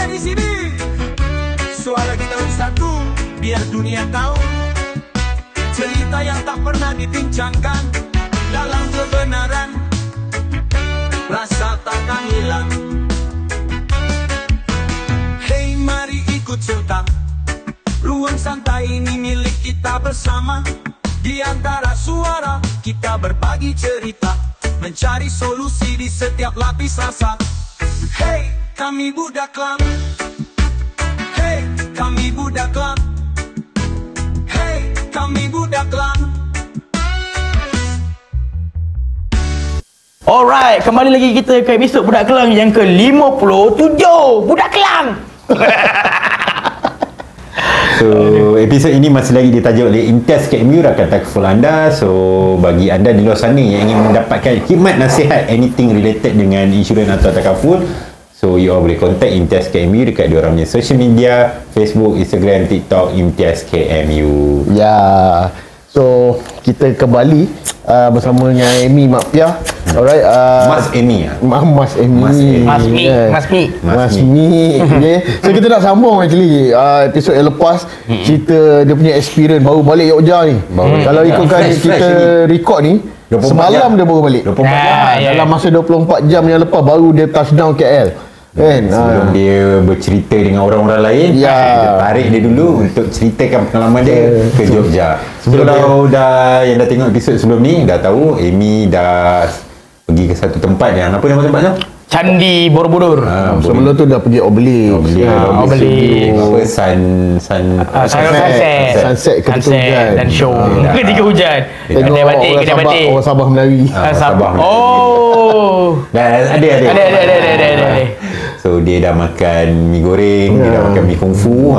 ada di sini. Suara kita bersatu, biar dunia tahu cerita yang tak pernah dibincangkan. Dalam kebenaran, rasa takkan hilang. Hey, mari ikut serta. Ruang santai ini milik kita bersama. Di antara suara, kita berbagi cerita, mencari solusi di setiap lapis rasa. Hey, kami Budak Club. Hey, kami Budak Club. Hey, kami Budak Club. Alright, kembali lagi kita ke episod Budak Kelang yang ke-57. Budak Kelang. So, episod ini masih lagi ditajuk oleh Imtiaz KMU, rakan takaful anda. So, bagi anda di luar sana yang ingin mendapatkan khidmat nasihat anything related dengan insurans atau takaful, so you all boleh contact Imtiaz KMU dekat diorang punya social media, Facebook, Instagram, TikTok, Imtiaz KMU. Ya. So, kita kembali bersama dengan Amy Mak Piah. Alright, Mas Amy. Mas Amy. Mas Mi. Okay. So kita nak sambung actually episod yang lepas, cerita dia punya experience baru balik Jogja ni. Kalau ikutkan kita record ni, semalam dia baru balik. 24 jam. Dalam masa 24 jam yang lepas baru dia touchdown KL. Kan? Sebelum dia bercerita dengan orang-orang lain, dia tarik dia dulu untuk ceritakan pengalaman dia ke Jogja. So kalau yang dah tengok episod sebelum ni, dah tahu Amy dah pergi ke satu tempat yang apa nama tempat tu? Candi Borobudur. Sebelum tu dah pergi Obelisk. Apa Sunset ketujuan dan show. Ketika hujan. Tengok orang Sabah menari. Sabah. Oh. Ada. So dia dah makan mi goreng, dia dah makan mi kungfu.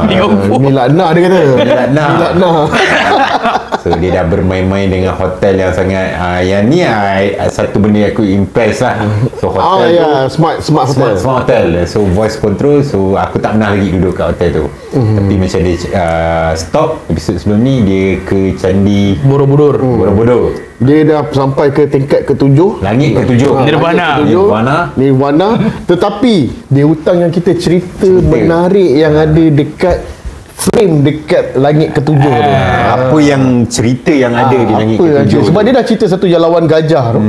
Mi laknah dia kata. Mi laknah. So dia dah bermain-main dengan hotel yang sangat yang ni satu benda yang aku impress lah. So hotel smart hotel. So voice control. So aku tak pernah lagi duduk kat hotel tu. Tapi macam dia stop episod sebelum ni, dia ke Candi Borobudur. Dia dah sampai ke tingkat ke-7, langit ke-7, Nirvana. Tetapi dia hutang yang kita cerita menarik yang ada dekat frame dekat langit ke-7 tu. Apa yang cerita yang ada di langit ke-7? Sebab dia dah cerita satu lawan gajah tu.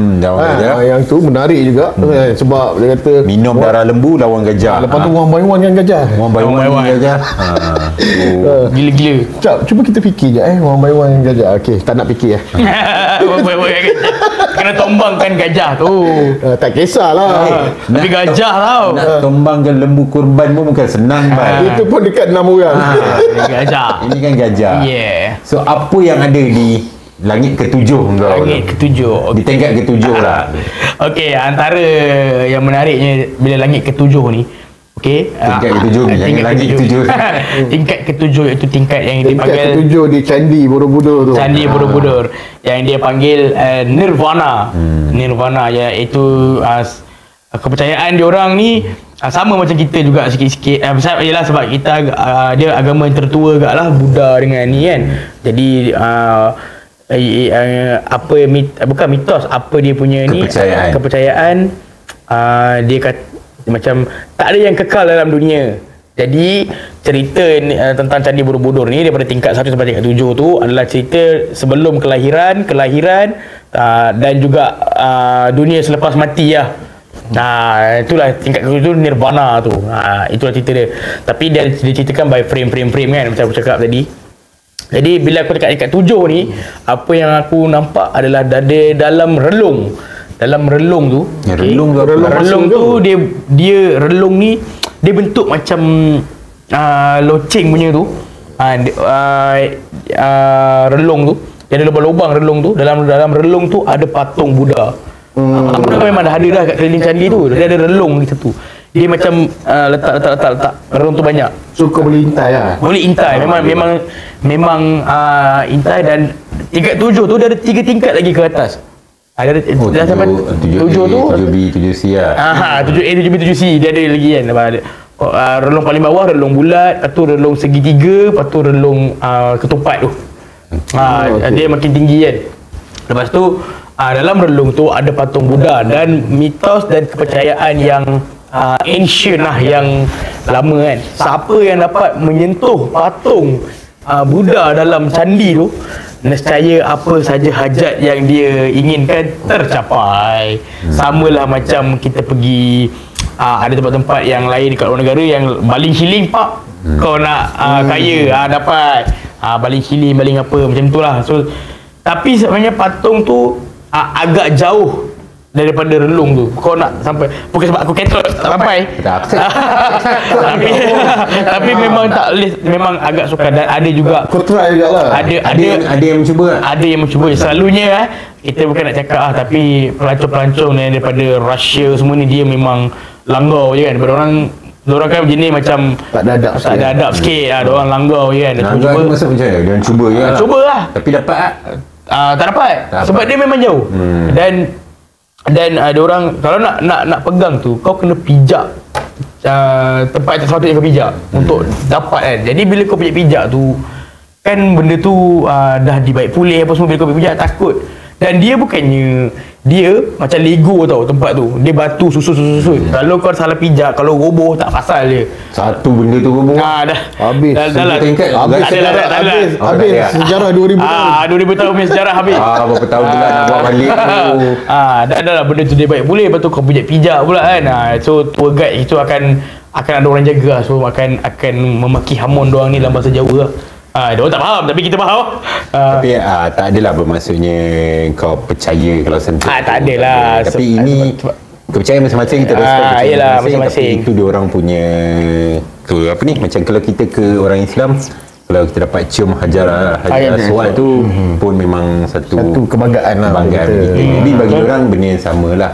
Yang tu menarik juga. Sebab dia kata minum darah lembu lawan gajah. Lepas tu one by one dengan gajah. One by one gajah. Gila-gila. Cuba kita fikir je one by one dengan gajah. Okey, tak nak fikir One by one dengan gajah. Kena tombangkan gajah tu. Tak kisahlah. Tapi gajah tau. Nak tombangkan lembu kurban pun bukan senang. Itu pun dekat 6 orang. Gajah. Ini kan gajah. Yeah. So apa yang ada di langit ke-7 kau? Langit ke-7. Di tingkat ke-7 lah. Okey, antara yang menariknya bila langit ke-7 ni, okey, tingkat ke-7 ni, jangan langit ke-7. Tingkat ke-7 iaitu tingkat yang dipanggil tingkat ke-7 di Candi Borobudur tu. Candi Borobudur yang dia panggil Nirvana. Nirvana iaitu kepercayaan diorang ni sama macam kita juga sikit-sikit. Yalah, sebab kita dia agama yang tertua agak lah, Buddha dengan ni kan. Jadi apa bukan mitos, apa dia punya ni kepercayaan, dia kata macam tak ada yang kekal dalam dunia. Jadi cerita tentang Candi Borobudur ni daripada tingkat 1 sampai tingkat 7 tu adalah cerita sebelum kelahiran dan juga dunia selepas mati lah. Itulah tingkat itu Nirvana tu. Itulah cerita dia. Tapi dia ceritakan by frame kan, macam aku cakap tadi. Jadi bila aku dekat tingkat 7 ni, apa yang aku nampak adalah dalam relung. Dalam relung tu, relung tu dia relung ni dia bentuk macam loceng punya tu. Relung tu dia ada lubang-lubang relung tu. Dalam relung tu ada patung Buddha. Buddha memang dah ada dah kat keliling candi tu. Dia ada relung lagi satu. Dia macam letak relung tu banyak. So kau boleh intai lah. Boleh intai. Memang intai. Dan tingkat 7 tu dia ada 3 tingkat lagi ke atas. Ada dah sampai 7 tu 7B 7C lah. 7A 7B 7C dia ada lagi kan. Relung paling bawah relung bulat, lepas tu relung segitiga, lepas tu relung ketupat tu. Dia makin tinggi kan. Lepas tu dalam relung tu ada patung Buddha dan mitos dan kepercayaan yang ancient lah, yang lama kan. Siapa yang dapat menyentuh patung Buddha dalam candi tu, nescaya apa saja hajat yang dia inginkan tercapai. Samalah macam kita pergi ada tempat-tempat yang lain dekat luar negara yang baling shilling pak, kau nak kaya dapat baling shilling, baling apa macam tu lah. So tapi sebenarnya patung tu agak jauh daripada relung tu. Kau nak sampai, bukan sebab aku ketot tak sampai. Tapi memang tak boleh, memang agak sukar. Dan ada juga kau try jugalah. Ada yang mencuba. Ada yang mencuba. Selalunya kita bukan nak cakap tapi pelancong-pelancong daripada Russia semua ni dia memang langgar je kan. Diorang kan jenis macam tak ada adab sikit lah. Diorang langgar je kan. Langgar tu maksud macam mana? Diorang cuba je lah. Cuba lah. Tapi dapat tak dapat. Sebab dia memang jauh. Dan ada orang kalau nak pegang tu kau kena pijak tempat sesuatu yang kau pijak untuk dapat kan. Jadi bila kau pijak tu kan benda tu dah dibaik pulih apa semua, bila kau pijak takut. Dan dia bukannya dia macam Lego tau tempat tu. Dia batu susun. Kalau kau salah pijak, kalau roboh tak pasal dia. Satu benda tu roboh. Dah habis. Habis sejarah 2000 tahun. 2000 tahun punya sejarah habis. Berapa tahun pula nak buat balik tu. Dah lah benda tu dia baik boleh. Lepas tu kau pijak pula kan. So tour guide itu akan ada orang jaga lah. So akan memaki hamun doang ni dalam bahasa Jawa lah. Diorang tak faham tapi kita faham. Tapi tak adalah bermaksudnya kau percaya kalau sentuh. Tak adalah. Tapi ini kepercayaan masing-masing, kita respect yelah, Tapi masing-masing. itu diorang punya tu apa ni, macam kalau kita ke orang Islam, kalau kita dapat cium hajar aswad tu pun memang satu kebanggaan lah. Jadi bagi orang benda yang sama lah.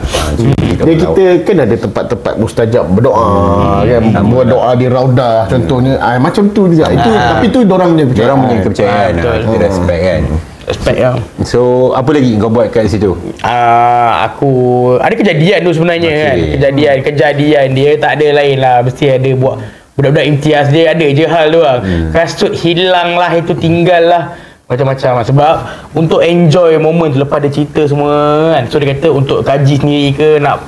Kita kan ada tempat-tempat mustajab berdoa kan, berdoa di raudah contohnya, macam tu juga. Tapi tu dorang punya kepercayaan. Kita respect kan. Respect lah. So apa lagi kau buat kat situ? Aku ada kejadian tu sebenarnya kan. Kejadian dia tak ada lain lah, mesti ada buat budak-budak imtiaz dia ada je hal tu lah. Kasut hilang lah, itu tinggal lah, macam-macam lah. Sebab untuk enjoy moment tu lepas dia cerita semua kan. So dia kata untuk kaji sendiri ke, nak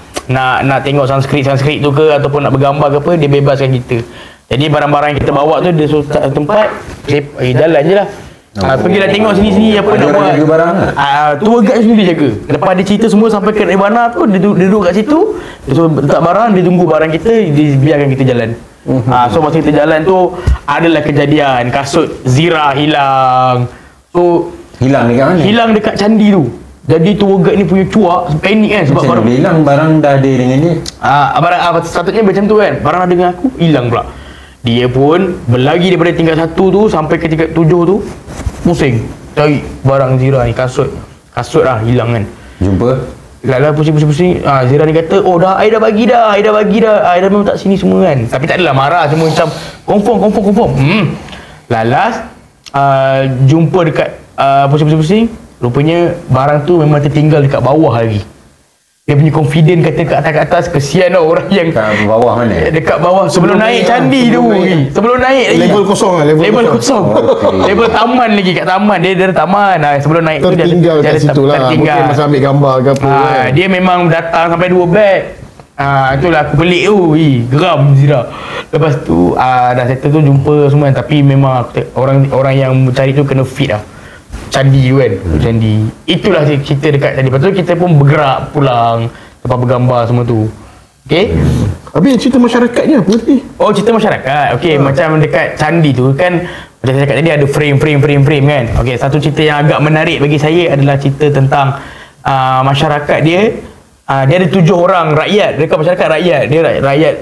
tengok Sanskrit tu ke, ataupun nak bergambar ke apa, dia bebaskan kita. Jadi barang-barang yang kita bawa tu dia suruh tempat jalan je lah. Pergilah tengok sini-sini apa nak buat. Jaga barang lah. Tour guide sendiri jaga. Lepas dia cerita semua sampai ke Rebana tu, dia duduk kat situ, dia suruh letak barang, dia tunggu barang kita, dia biarkan kita jalan. So masa kita jalan tu adalah kejadian kasut Zira hilang. So hilang dekat mana? Hilang dekat candi tu. Jadi tour guide ni punya cuak, panik kan sebab barang dia hilang, barang dah ada dengan dia. Barang sepatutnya macam tu kan. Barang ada dengan aku, hilang pula. Dia pun berlari daripada tingkat 1 tu sampai ke tingkat 7 tu, pusing cari barang Zira ni, kasut lah hilang kan. Jumpa Lala pusing-pusing. Zira ni kata, oh dah, I dah bagi dah. I dah memang tak sini semua kan. Tapi tak adalah marah, semua macam confirm. Lalas jumpa dekat pusing-pusing. Rupanya barang tu memang tertinggal dekat bawah lagi. Dia punya confident kata kat atas. Kesian lah orang yang kat bawah mana? Dekat bawah sebelum naik candi tu. Sebelum naik lagi. Level kosong lah. Level kosong. Level taman lagi, kat taman. Dia dari taman. Sebelum naik tu dia tertinggal kat situ lah. Mungkin masa ambil gambar ke apa kan. Dia memang datang sampai 2 beg. Itulah aku pelik tu. Geram Zira. Lepas tu dah settle tu jumpa semua. Tapi memang orang yang cari tu kena fit lah. Candi tu kan. Candi. Itulah cerita dekat candi. Lepas tu kita pun bergerak pulang, lepas bergambar semua tu. Okay. Habis cerita masyarakatnya apa tadi? Oh, cerita masyarakat. Okay, macam dekat candi tu kan, macam saya cakap tadi ada frame kan. Okay, satu cerita yang agak menarik bagi saya adalah cerita tentang masyarakat dia. Dia ada 7 orang rakyat dekat masyarakat rakyat. Dia rakyat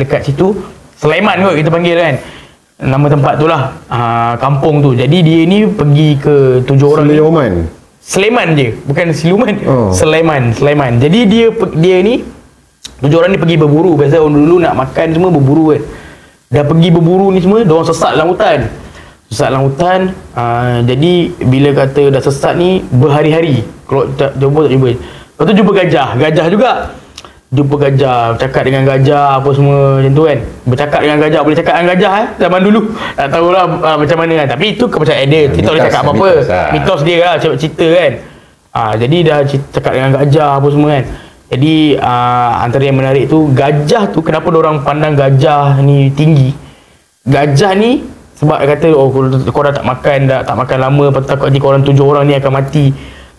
dekat situ. Sulaiman kot kita panggil kan. Nama tempat tu lah, kampung tu. Jadi dia ni pergi ke 7 orang Sulaiman je, bukan Siluman. Sulaiman. Jadi dia ni 7 orang ni pergi berburu. Biasa orang dulu nak makan semua berburu kan. Dah pergi berburu ni semua, diorang sesat dalam hutan. Jadi bila kata dah sesat ni berhari-hari, kalau tak jumpa. Lepas tu jumpa gajah juga. Jumpa gajah, bercakap dengan gajah apa semua macam tu kan. Bercakap dengan gajah, boleh cakap dengan gajah zaman dulu. Tak tahulah macam mana kan. Tapi itu kepercayaan dia. Kita tak boleh cakap apa-apa. Mitos dia lah, cerita kan. Jadi dah cakap dengan gajah apa semua kan. Jadi antara yang menarik tu, gajah tu kenapa orang pandang gajah ni tinggi. Gajah ni sebab dia kata korang tak makan lama, takut nanti korang 7 orang ni akan mati.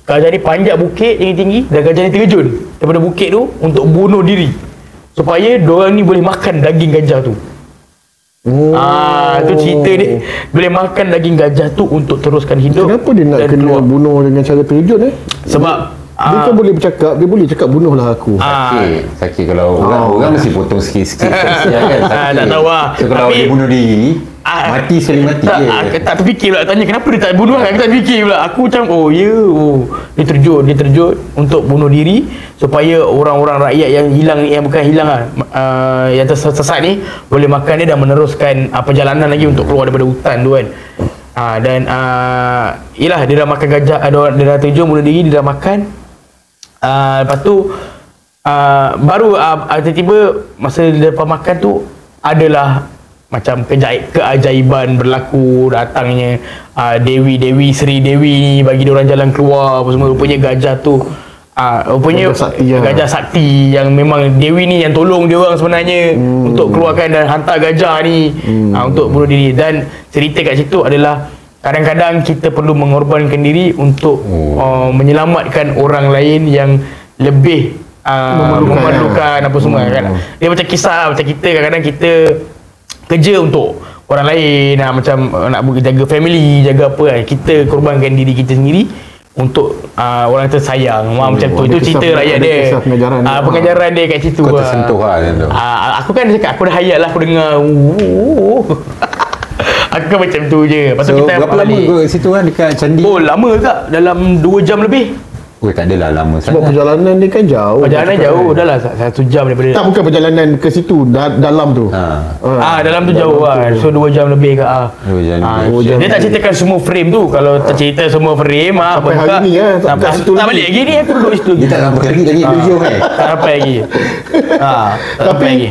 Gajah ni panjat bukit tinggi-tinggi dan gajah ni terjun daripada bukit tu untuk bunuh diri supaya diorang ni boleh makan daging gajah tu. Tu cerita dia boleh makan daging gajah tu untuk teruskan hidup. Kenapa dia nak kena bunuh dengan cara terjun Sebab dia kan boleh bercakap, dia boleh cakap bunuhlah aku. Sakit kalau orang mesti potong sikit-sikit kan. Tak tahu lah. So kalau dia bunuh diri, mati sekali mati je. Tak terfikir pula tanya kenapa dia tak bunuh kan. Aku tak fikir pula. Aku macam dia terjun untuk bunuh diri supaya orang-orang rakyat yang hilang ni, yang bukan hilang yang tersesat ni boleh makan dia dan meneruskan perjalanan lagi untuk keluar daripada hutan tu kan. Yelah dia dah makan gajah, dia dah terjun bunuh diri, dia dah makan. Lepas tu baru tiba-tiba masa lepas makan tu adalah macam keajaiban berlaku, datangnya Dewi Sri Dewi ni bagi diorang jalan keluar apa semua. Rupanya gajah tu rupanya gajah sakti yang memang Dewi ni yang tolong diorang sebenarnya untuk keluarkan dan hantar gajah ni untuk bunuh diri. Dan cerita kat situ adalah kadang-kadang kita perlu mengorbankan diri untuk menyelamatkan orang lain yang lebih memerlukan apa semua kan. Dia macam kisah macam kita kadang-kadang kita kerja untuk orang lain, macam nak jaga family, jaga apa kan. Kita korbankan diri kita sendiri untuk orang tersayang. Macam tu. Itu cerita rakyat dia. Pengajaran dia kat situ. Kau tersentuh lah tu. Aku kan cakap, aku dah hayat lah, aku dengar. Aku kan macam tu je. Lepas tu kita berapa lama ke situ kan dekat candi? Lama tak? Dalam 2 jam lebih. Tak adalah lama sangat. Sebab perjalanan dia kan jauh. Perjalanan jauh dah lah 1 jam daripada. Tak, bukan perjalanan ke situ, dalam tu. Dalam tu jauh lah. So 2 jam lebih ke. 2 jam. Dia tak ceritakan semua frame tu. Kalau tak cerita semua frame sampai hari ni tak balik lagi ni, aku duduk situ. Dia tak sampai lagi video kan. Tak sampai lagi. Tak sampai lagi.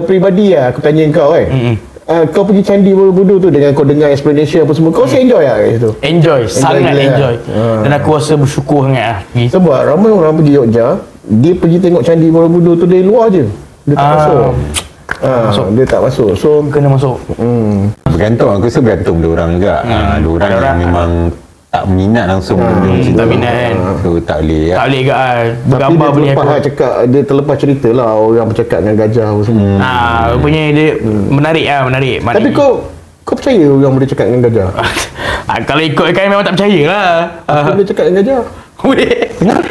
Peribadi lah aku tanya kau kan. Kau pergi Candi Borobudur tu dengan kau dengar explanation apa semua, kau enjoy lah kat situ? Sangat enjoy. Dan aku rasa bersyukur sangat lah. Sebab ramai orang pergi Yogyakarta, dia pergi tengok Candi Borobudur tu dari luar je. Dia tak masuk. Dia tak masuk. So kena masuk. Bergantung, aku rasa bergantung dia orang juga. Ada orang yang memang tak minat langsung tak minat kan. So tak boleh Tak boleh ke bergambar boleh aku. Dia terlepas cerita lah orang bercakap dengan gajah apa semua. Rupanya dia menarik. Tapi kau percaya orang boleh cakap dengan gajah? Kalau ikutkan memang tak percaya lah. Aku boleh cakap dengan gajah. Boleh.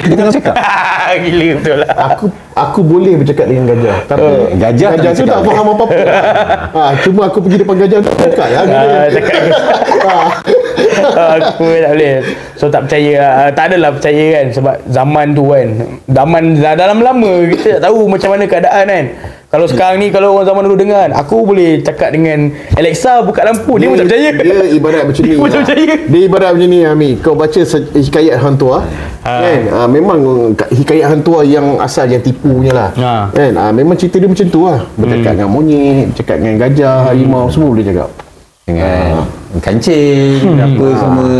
Dia tengah cakap. Gila betul lah. Aku boleh bercakap dengan gajah. Tapi gajah tu tak faham apa-apa. Cuma aku pergi depan gajah tu cakap lah. Aku tak boleh. So tak percaya. Tak adalah percaya kan. Sebab zaman tu kan, zaman dalam lama kita tak tahu macam mana keadaan kan. Kalau sekarang ni, kalau orang zaman dulu dengar, aku boleh cakap dengan Alexa buka lampu, dia pun tak percaya. Dia ibarat macam ni. Dia ibarat macam ni Ami. Kau baca hikayat hantua kan? Memang hikayat hantua yang asal yang tipu punya lah kan? Memang cerita dia macam tu lah. Bercakap dengan monyet, bercakap dengan gajah, harimau, semua boleh cakap. Dengan kancing apa semua.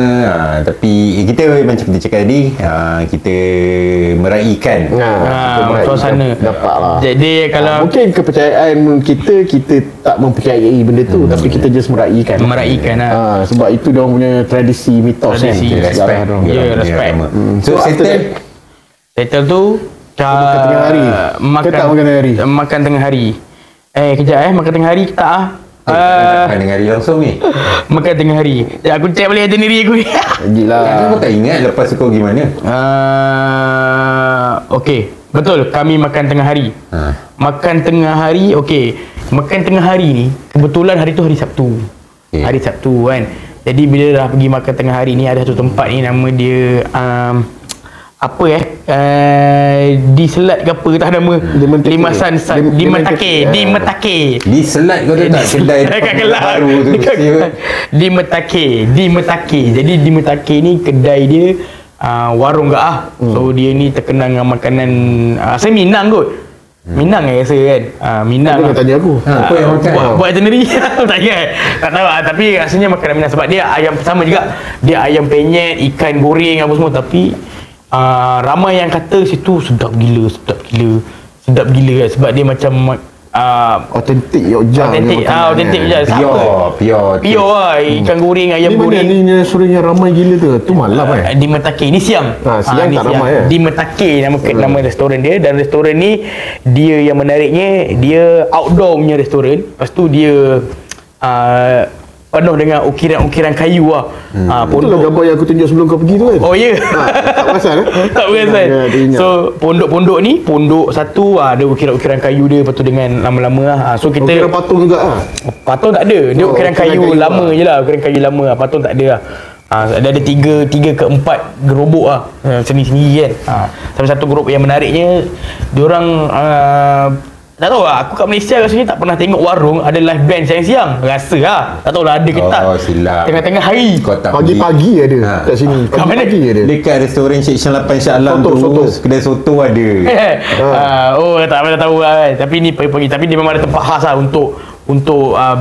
Tapi kita macam kita cakap tadi, kita meraihkan suasana. Dapatlah. Jadi kalau mungkin kepercayaan kita tak mempercayai benda tu, tapi kita just meraihkan lah. Sebab itu dia punya tradisi, mitos kan. Respect. Respect. So settle tu makan tengah hari. Makan tengah hari. Kejap makan tengah hari tak makan tengah hari langsung ni. Makan tengah hari. Aku check balik itinerary aku ni. Gila. Aku tak ingat lepas tu kau pergi mana. Okey, betul, kami makan tengah hari. Makan tengah hari, okey. Makan tengah hari ni kebetulan hari tu hari Sabtu. Hari Sabtu kan. Jadi bila dah pergi makan tengah hari ni, ada satu tempat ni nama dia di Selat ke apa tak nama Limasan di Metake. Di Selat kau tu tak kedai baru tu di Metake. Jadi di Metake ni kedai dia warung so dia ni terkenal dengan makanan saya Minang kot. Minang rasa kan. Minang lah. Tanya aku apa yang makan buat itinerary. Tak ingat, tak tahu tapi rasanya makanan Minang sebab dia ayam sama juga. Dia ayam penyet, ikan goreng apa semua, tapi ramai yang kata situ sedap gila kan, sebab dia macam Autentik Jogja. Autentik Jogja. Pure lah. Ikan goreng, ayam goreng. Ni restoran yang ramai gila tu malam Di Metake. Ni siang. Siang tak ramai Di Metake nama restoran dia. Dan restoran ni, dia yang menariknya, dia outdoor punya restoran. Lepas tu dia penuh dengan ukiran-ukiran kayu lah. Itulah gambar yang aku tunjuk sebelum kau pergi tu kan. Oh ya. Tak perasan Tak perasan. So pondok-pondok ni, pondok satu ada ukiran-ukiran kayu dia, lepas tu dengan lama-lama lah. So kita ukiran patung juga lah. Patung tak ada. Dia ukiran kayu lama je lah. Ukiran kayu lama lah. Patung tak ada lah. Ada 3 ke 4 gerobok lah, sendiri-sendiri kan. Sampai satu gerobok yang menariknya, diorang tak tahu lah, aku kat Malaysia rasanya tak pernah tengok warung ada live band siang-siang. Rasa lah, tak tahu lah ada ke tak. Silap. Tengah-tengah hari. Pagi-pagi ada kat sini. Pagi-pagi ada. Dekat restoran Section 8 Shah Alam tu, kedai soto ada. Tak tahu lah kan. Tapi ni pagi-pagi. Tapi dia memang ada tempat khas lah untuk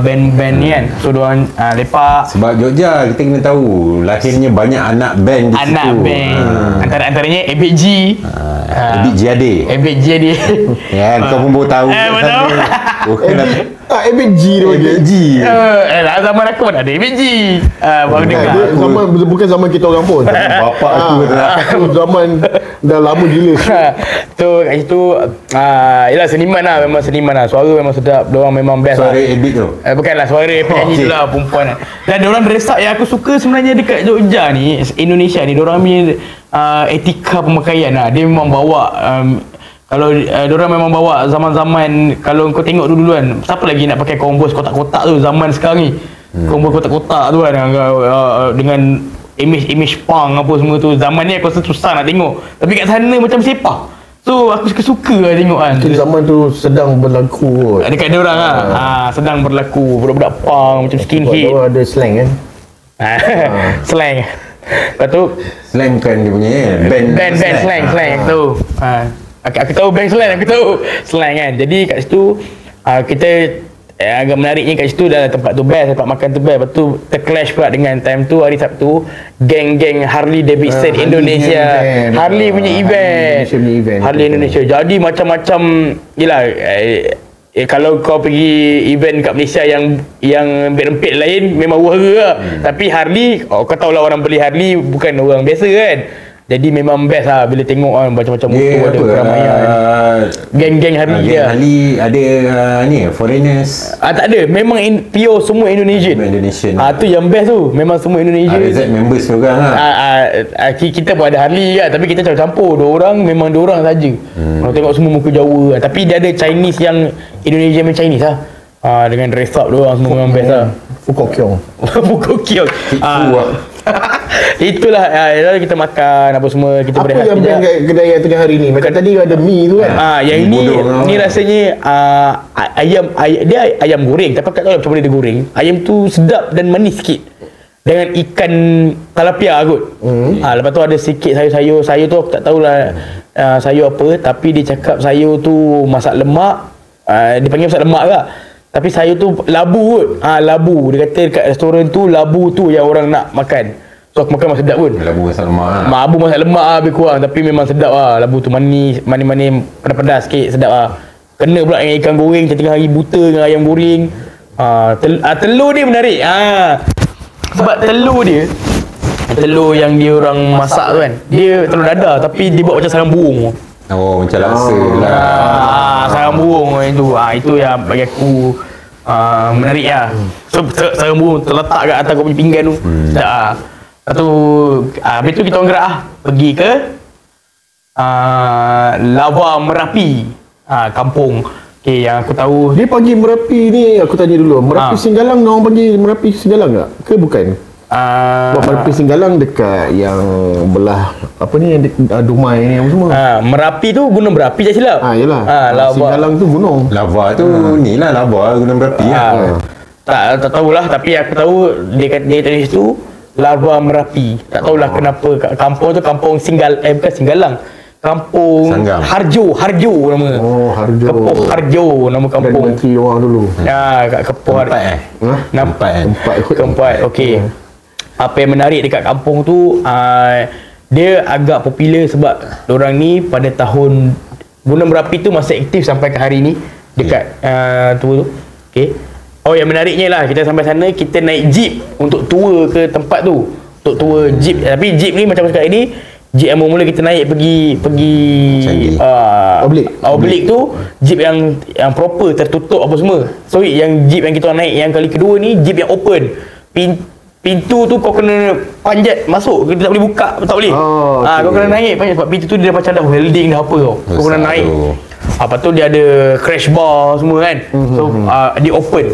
band-band ni kan. So diorang lepak. Sebab Jogja kita kena tahu lahirnya banyak anak band di situ. Anak band. Antaranya Ebit G. Ebit Jiade. Ebit Jiade. Ya, kau pun baru tahu. Ebit G dia Ebit G. Zaman aku pun ada Ebit G. Baru dengar. Bukan zaman kita orang pun. Bapak aku zaman dah lama gila. So kat situ yelah seniman lah, memang seniman lah. Suara memang sedap. Diorang memang best lah. Suara Ebit tu? Bukanlah, suara penyanyi tu lah, perempuan lah. Dan diorang dress up yang aku suka sebenarnya dekat Jogja ni, Indonesia ni, diorang punya etika pemakaian lah. Dia memang bawa kalau diorang memang bawa zaman-zaman, kalau kau tengok dulu kan, siapa lagi nak pakai Converse kotak-kotak tu zaman sekarang ni. Converse kotak-kotak tu kan, dengan image punk apa semua tu. Zaman ni aku rasa susah nak tengok, tapi kat sana macam sepah. So aku suka lah tengok kan. Zaman tu sedang berlaku dekat diorang lah. Sedang berlaku budak-budak punk macam skinhead. Ada slang kan. Slang. Lepas tu slang bukan dia punya band slang aku tahu. Aku tahu band slang, aku tahu slang kan. Jadi kat situ kita agak menariknya kat situ dah tempat tu best, tempat makan tu best. Lepas tu terclash pula dengan time tu hari Sabtu, geng-geng Harley Davidson Indonesia. Harley punya event. Harley Indonesia. Jadi macam-macam yelah. Kalau kau pergi event kat Malaysia yang berempit lain memang wahara lah. Tapi Harley, kau tahu lah, orang beli Harley bukan orang biasa kan. Jadi memang best lah bila tengok kan, macam-macam motor ada keramaian. Geng-geng Harley dia. Harley ada ni foreigners. Tak ada, memang pure semua Indonesian. Tu yang best tu, memang semua Indonesian. RZ members orang lah. Kita pun ada Harley kan, tapi kita campur-campur. Dua orang saja. Kalau tengok semua muka Jawa kan. Tapi dia ada Chinese yang Indonesian main Chinese lah. Dengan dress up doang semua memang best lah. Fukokyong. Itulah kita makan apa semua, kita berehat. Apa yang band kat kedai yang tengah hari ni? Macam tadi ada mi tu kan. Yang ni rasanya ayam dia ayam goreng, tapi tak tahu macam mana dia goreng. Ayam tu sedap dan manis sikit. Dengan ikan tilapia kot. Lepas tu ada sikit sayur-sayur. Sayur tu aku tak tahulah sayur apa, tapi dia cakap sayur tu masak lemak. Dia panggil masak lemak ke? Tapi sayur tu labu kot. Labu. Dia kata dekat restoran tu labu tu yang orang nak makan. So aku makan memang sedap pun. Labu masak lemak lah. Labu masak lemak lah lebih kurang. Tapi memang sedap lah. Labu tu manis, pedas-pedas sikit, sedap lah. Kena pula dengan ikan goreng tengah hari buta dengan ayam goreng. Telur dia menarik. Sebab telur yang dia orang masak tu kan, dia telur dadah tapi dia buat macam sarang burung. Macam laksa lah. Sarang burung itu. Itu yang bagi aku menarik lah. So sarang burung terletak kat atas kau punya pinggan tu. Sedap lah. Habis tu kita orang gerak lah, pergi ke Lava Merapi, kampung. Yang aku tahu dia panggil Merapi ni, aku tanya dulu, Merapi Singgalang, orang panggil Merapi Singgalang tak? Ke bukan? Merapi Singgalang dekat yang belah apa ni, yang Dumai ni apa semua. Merapi tu gunung berapi tak silap. Yalah. Lava. Singgalang tu gunung. Lava tu ni lah lava gunung berapi lah. Tak tahulah, tapi aku tahu dia tulis tu Lava Merapi. Tak tahulah kenapa kampung tu kampung bukan Singgalang. Kampung Sanggang. Harjo nama. Harjo. Kepoh Harjo nama kampung. Menteri orang dulu. Kat Kepoh Keempat. Keempat. Okey. Apa yang menarik dekat kampung tu, dia agak popular sebab diorang ni pada tahun gunung berapi tu masih aktif sampai ke hari ni dekat tu. Okey. Oh, yang menariknya lah, kita sampai sana kita naik jeep untuk tour ke tempat tu. Untuk tour jeep, tapi jeep ni macam sekarang ni jeep yang mula kita naik pergi Oblique tu jeep yang proper, tertutup apa semua. So yang jeep yang kita naik yang kali kedua ni jeep yang open. Pintu tu kau kena panjat masuk, kita tak boleh buka, tak boleh. Kau kena naik panjat sebab pintu tu dia macam dah welding dah apa kau. Kau kena naik. Lepas tu dia ada crash bar semua kan. So dia open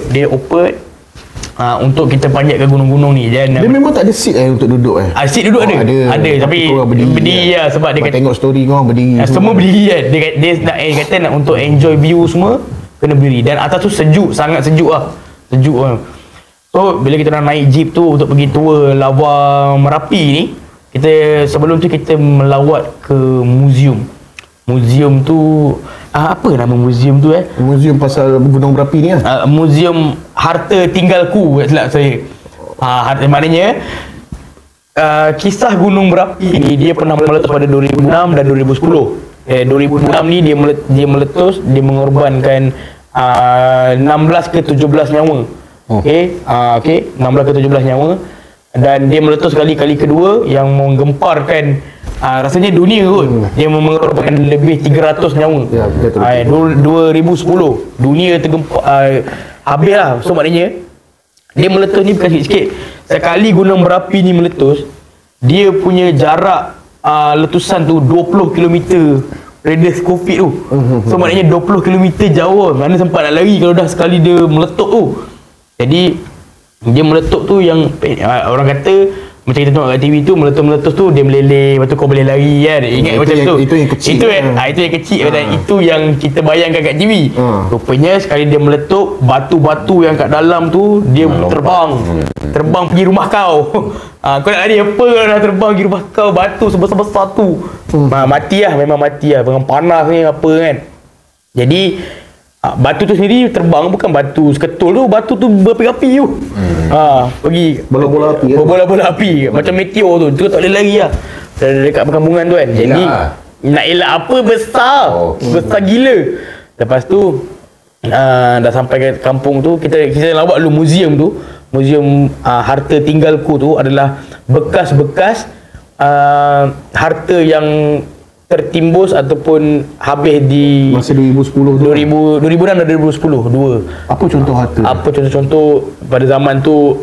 untuk kita panjat ke gunung-gunung ni. Dan dia memang tak ada seat untuk duduk seat duduk ada tapi berdiri lah sebab dia kata tengok story kau berdiri semua berdiri kan. Dia nak kata nak untuk enjoy view semua kena berdiri. Dan atas tu sejuk, sangat sejuk lah. So bila kita nak naik jeep tu untuk pergi tour Lawa Merapi ni, kita sebelum tu kita melawat ke muzium tu. Apa nama muzium tu Muzium pasal Gunung Berapi ni Muzium Harta Tinggalku, silap saya. Maknanya kisah Gunung Berapi ni dia pernah meletus pada 2006 dan 2010. 2006 ni dia meletus, dia mengorbankan 16 ke 17 nyawa. Okey, 16 ke 17 nyawa. Dan dia meletus kali kedua yang menggemparkan rasanya dunia kot. Dia mengorbankan lebih 300 nyawa. Ya, betul. 2010 dunia tergempar, habis lah. So maknanya dia meletus ni bukan sikit-sikit. Sekali gunung berapi ni meletus, dia punya jarak letusan tu 20 km radius COVID tu. So maknanya 20 km jauh. Mana sempat nak lari kalau dah sekali dia meletup tu. Jadi dia meletup tu yang orang kata macam kita tengok kat TV tu, meletus tu dia meleleh, lepas tu kau boleh lari kan. Ingat macam tu. Itu yang kecil. Itu yang kecil dan itu yang kita bayangkan kat TV. Rupanya sekali dia meletup, batu-batu yang kat dalam tu dia terbang pergi rumah kau. Kau nak lari apa kalau dah terbang pergi rumah kau, batu sebesar-besar tu. Mati lah, memang mati lah. Dengan panas ni apa kan. Jadi batu tu sendiri terbang, bukan batu seketul tu, batu tu berapi-api tu. Pergi bola-bola api. Bola-bola api macam meteor tu. Tu tak boleh lari lah dekat perkampungan tu kan. Jadi nak elak apa, besar. Besar gila. Lepas tu dah sampai ke kampung tu, kita lawat dulu muzium tu. Muzium Harta Tinggalku tu adalah bekas-bekas harta yang tertimbus ataupun habis di masa 2010 tu. 2006 dan 2010 dua. Apa contoh harta? Apa contoh-contoh pada zaman tu?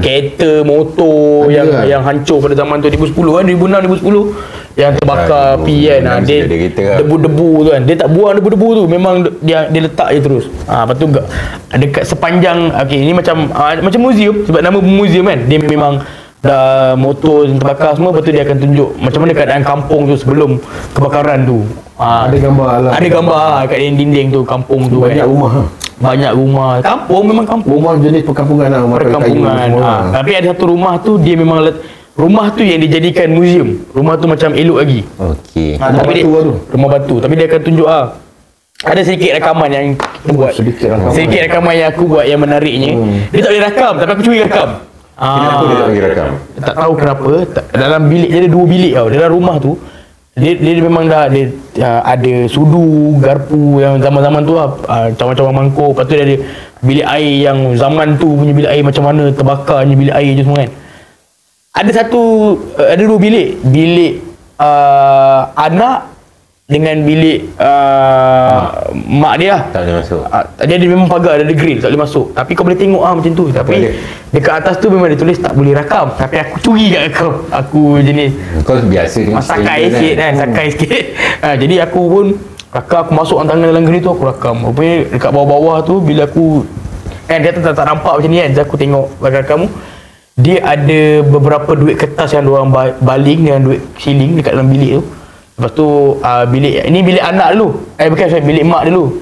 Kereta, motor yang hancur pada zaman tu 2010 kan, 2006 2010 yang terbakar api kan. Dia debu-debu tu kan. Dia tak buang debu-debu tu, memang dia letak je terus. Lepas tu dekat sepanjang ini macam muzium, sebab nama muzium kan. Dia memang dah motor yang terbakar semua, lepas tu dia akan tunjuk macam mana keadaan kampung tu sebelum kebakaran tu. Ada gambar lah. Ada gambar kat dinding tu kampung tu. Banyak rumah. Kampung memang kampung. Rumah jenis perkampungan lah. Perkampungan. Tapi ada satu rumah tu dia memang rumah tu yang dijadikan muzium. Rumah tu macam elok lagi. Okey. Rumah batu. Tapi dia akan tunjuk ada sedikit rakaman yang aku buat. Sedikit rakaman yang aku buat yang menariknya. Dia tak boleh rakam tapi aku curi rakam. Kenapa dia tak pergi rakam? Tak tahu kenapa. Dalam bilik dia ada 2 bilik tau. Dalam rumah tu dia memang dah ada sudu, garpu yang zaman-zaman tu cawan-cawan mangkuk. Lepas tu dia ada bilik air yang zaman tu punya bilik air macam mana terbakarnya bilik air je semua kan. Ada 2 bilik. Bilik anak dengan bilik mak dia tak boleh masuk. Dia ada memang pagar, ada grill, tak boleh masuk. Tapi kau boleh tengok macam tu. Tapi dekat atas tu memang dia tulis tak boleh rakam. Tapi aku curi kat kau. Aku jenis kau biasa sakai sikit kan, sakai sikit. Jadi aku pun rakam, aku masuk tangan dalam grill tu, aku rakam. Rupanya dekat bawah-bawah tu bila aku kan dia tak nampak macam ni kan. Jadi aku tengok rakam dia ada beberapa duit kertas yang diorang baling dengan duit siling dekat dalam bilik tu. Lepas tu bilik anak dulu. Bilik mak dulu.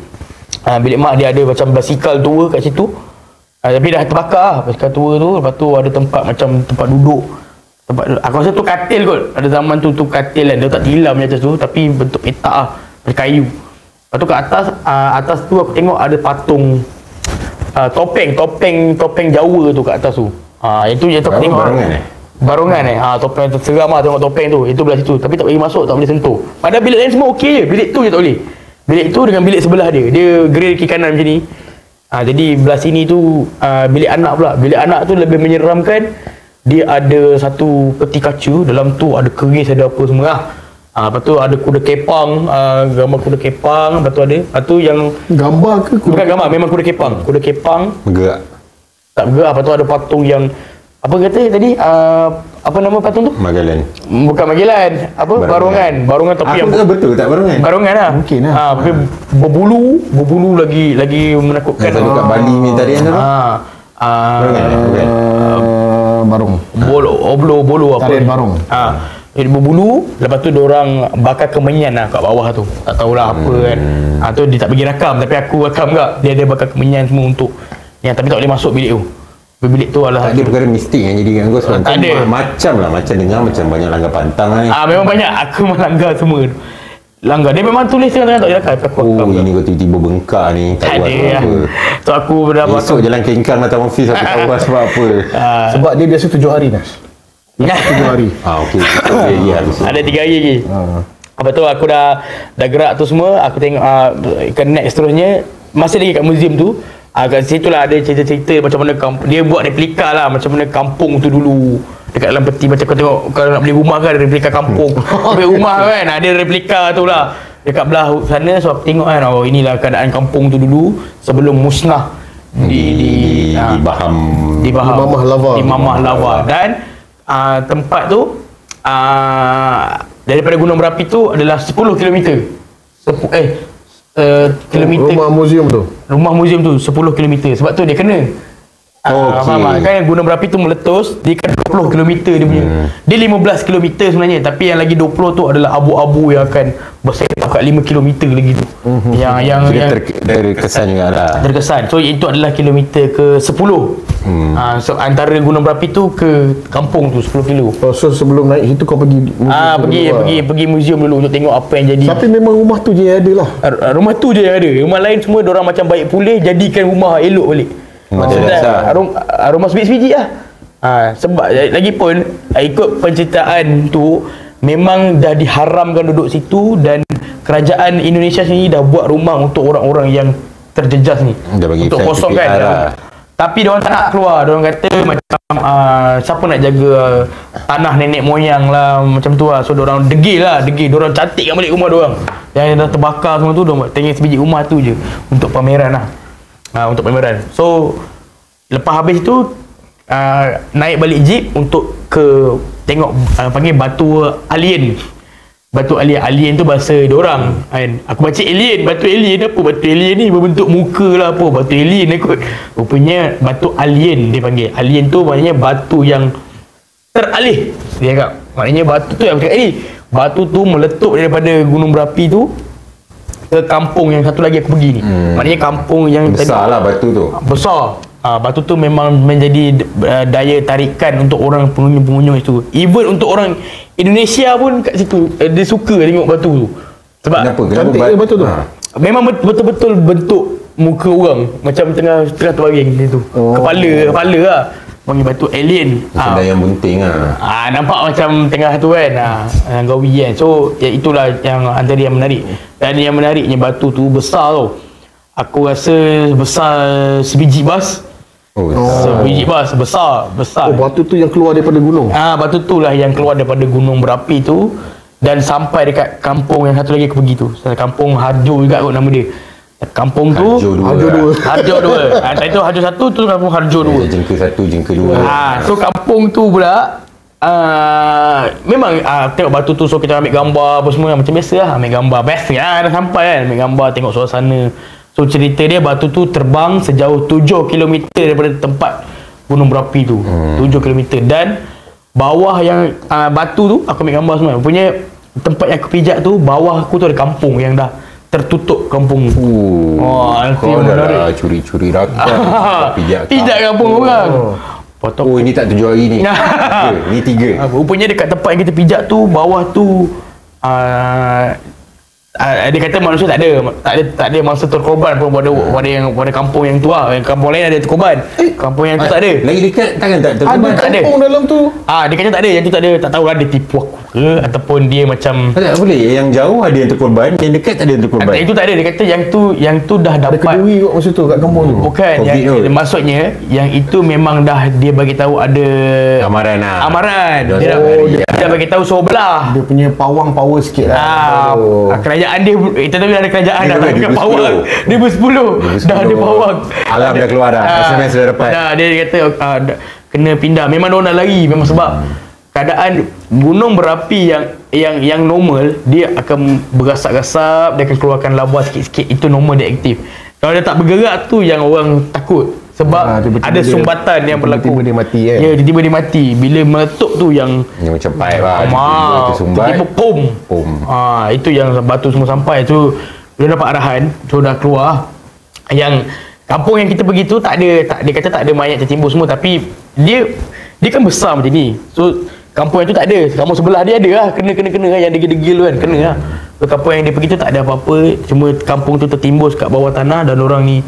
Bilik mak dia ada macam basikal tua kat situ. Tapi dah terbakar basikal tua tu. Lepas tu ada tempat macam tempat duduk. Aku rasa tu katil kot. Ada zaman tu katil kan. Dia tak tilam macam tu tapi bentuk petak lah. Berkayu. Lepas tu kat atas tu aku tengok ada patung topeng Jawa tu kat atas tu. Itu je tu aku tengok. Barongan topeng tu seram lah tengok topeng tu. Itu belah situ. Tapi tak boleh masuk, tak boleh sentuh. Padahal bilik lain semua okey je. Bilik tu je tak boleh. Bilik tu dengan bilik sebelah dia. Dia grill kiri kanan macam ni. Jadi belah sini tu bilik anak pula. Bilik anak tu lebih menyeramkan. Dia ada satu peti kaca. Dalam tu ada keris, ada apa semua lah. Lepas tu ada kuda kepang, gambar kuda kepang. Lepas tu ada. Lepas tu yang gambar ke? Bukan gambar, memang kuda kepang. Kuda kepang Bergerak. tak bergerak. Lepas tu ada patung yang apa kata tadi? Apa nama patung tu? Magellan. Bukan Magellan. Apa? Barongan tapi yang betul tak barongan? Barongan lah. Mungkin lah. Tapi berbulu lagi menakutkan. Yang kat Bali ni tadi kan? Barongan. Barong. Bolo apa? Tarian barong. Jadi berbulu. Lepas tu diorang bakar kemenyan lah kat bawah tu. Tak tahulah apa kan. Tu dia tak bagi rakam, tapi aku rakam juga. Dia ada bakar kemenyan semua untuk yang, tapi tak boleh masuk bilik tu. Bilik tu adalah tak ada perkara mistik yang jadi ganggu sebab tak ada. Macam dengar macam banyak langgar pantang ni. Memang banyak. Aku memang langgar semua. Langgar. Dia memang tulis tengah-tengah tak boleh rakam. Ini kau tiba-tiba bengkak ni. Tak ada lah. So aku berapa esok jalan kengkang datang office aku tahu sebab apa. Sebab dia biasa 7 hari Nas. 7 hari. Okey. Ada 3 hari lagi. Lepas tu aku dah gerak tu semua. Aku tengok ke next seterusnya. Masih lagi kat museum tu. Kat situ lah ada cerita-cerita macam mana dia buat replika lah macam mana kampung tu dulu dekat dalam peti. Macam kau tengok kalau nak beli rumah kan ada replika kampung. Beli rumah kan ada replika tu lah dekat belah sana. So aku tengok kan, inilah keadaan kampung tu dulu sebelum musnah di Mamah Lava. Dan tempat tu daripada Gunung Merapi tu adalah 10 km. Kilometer. Rumah muzium tu 10 km. Sebab tu dia kena. Kan Gunung Merapi tu meletus, dia kan 20 km dia punya. Dia 15 km sebenarnya, tapi yang lagi 20 tu adalah abu-abu yang akan bersepak kat 5 km lagi tu. Yang terkesan juga lah. Terkesan. So itu adalah kilometer ke 10. So antara Gunung Merapi tu ke kampung tu 10 kilo. So sebelum naik itu kau pergi pergi muzium dulu untuk tengok apa yang jadi. Tapi memang rumah tu je yang ada lah. Rumah tu je yang ada. Rumah lain semua diorang macam baik pulih jadikan rumah elok balik. Rumah sebiji lah. Sebab lagipun ikut penceritaan tu memang dah diharamkan duduk situ dan kerajaan Indonesia sini dah buat rumah untuk orang-orang yang terjejas ni untuk kosongkan lah. Tapi diorang tak nak keluar. Diorang kata macam siapa nak jaga tanah nenek moyang lah macam tu lah. So diorang degil. Diorang cantikkan balik rumah diorang yang dah terbakar semua tu. Diorang tinggal sebiji rumah tu je untuk pameran lah. Untuk pameran. So lepas habis tu naik balik jeep untuk ke tengok panggil batu alien. Batu alien tu bahasa diorang kan. Aku baca alien, batu alien apa? Batu alien ni berbentuk muka lah apa? Batu alien kot. Rupanya batu alien dia panggil. Alien tu maknanya batu yang teralih. Dia cakap. Maknanya batu tu yang aku cakap ni. Batu tu meletup daripada Gunung Merapi tu ke kampung yang satu lagi aku pergi ni. Maknanya kampung yang besar lah batu tu. Besar. Batu tu memang menjadi daya tarikan untuk orang pengunjung-pengunjung itu. Even untuk orang Indonesia pun kat situ dia suka tengok batu tu. Sebab cantik batu tu. Memang betul-betul bentuk muka orang macam tengah terbaring gitu. Kepala lah. Panggil batu alien. Macam dayang bunting lah. Nampak macam tengah tu kan. Gawi kan. So itulah yang antara yang menarik. Dan yang menariknya batu tu besar tau. Aku rasa besar sebiji bas. Sebiji bas besar. Batu tu yang keluar daripada gunung. Batu tu lah yang keluar daripada Gunung Merapi tu dan sampai dekat kampung yang satu lagi aku pergi tu. Kampung Harjo juga kot nama dia. Kampung tu Harjo 2. Tadi tu Harjo 1 tu kampung Harjo 2. Jengka 1, Jengka 2. So kampung tu pula memang tengok batu tu. So kita ambil gambar apa semua macam biasa lah. Ambil gambar biasa lah dah sampai kan. Ambil gambar tengok suasana. So cerita dia batu tu terbang sejauh 7 km daripada tempat Gunung Merapi tu. 7 km. Dan bawah yang batu tu aku ambil gambar semua. Punya tempat yang aku pijak tu, bawah aku tu ada kampung yang dah tertutup kampung. Kau dah curi-curi rakyat. Pijak kampung orang. Ini tak 7 hari ni. Ni 3. Rupanya dekat tempat yang kita pijak tu, bawah tu dia kata manusia tak ada masa terkorban pun pada kampung yang tu lah. Yang kampung lain ada terkorban. Kampung yang tu tak ada. Lagi dekat takkan tak terkorban. Ada kampung dalam tu. Dia kata tak ada. Yang tu tak ada. Tak tahu lah dia tipu aku ke ataupun dia macam tak boleh. Yang jauh ada yang terkorban, yang dekat tak ada yang terkorban. Itu tak ada. Dia kata yang tu dah dapat. Ada kedui kot masa tu kat kampung tu. Bukan. Maksudnya yang itu memang dah dia bagi tahu ada amaran lah. Dia dah bagi tahu sebelah. Dia punya pawang power sikit lah. Kerajaan dia kita tahu ada kerajaan dah bukan pawang. Dia ber-10 dah ada pawang. Alam dah keluar dah. SMS dah dapat. Dia kata kena pindah. Memang dia nak lari memang sebab keadaan gunung berapi yang normal dia akan bergasap-gasap, dia akan keluarkan lava sikit-sikit, itu normal dia aktif. Kalau dia tak bergerak tu yang orang takut sebab ada sumbatan yang berlaku. Tiba-tiba dia mati kan. Ya, tiba-tiba dia mati. Bila meletup tu yang macam pipe lah. Tiba-tiba pom. Itu yang batu semua sampai tu. Dia dapat arahan, so dah keluar. Yang kampung yang kita pergi tu tak ada, dia kata tak ada mayat tertimbun semua, tapi dia kan besar macam ni. So kampung yang tu tak ada. Kampung sebelah dia ada lah. Kena lah yang degil-degil tu kan. Kena lah. So kampung yang dia pergi tu tak ada apa-apa. Cuma kampung tu tertimbus kat bawah tanah dan orang ni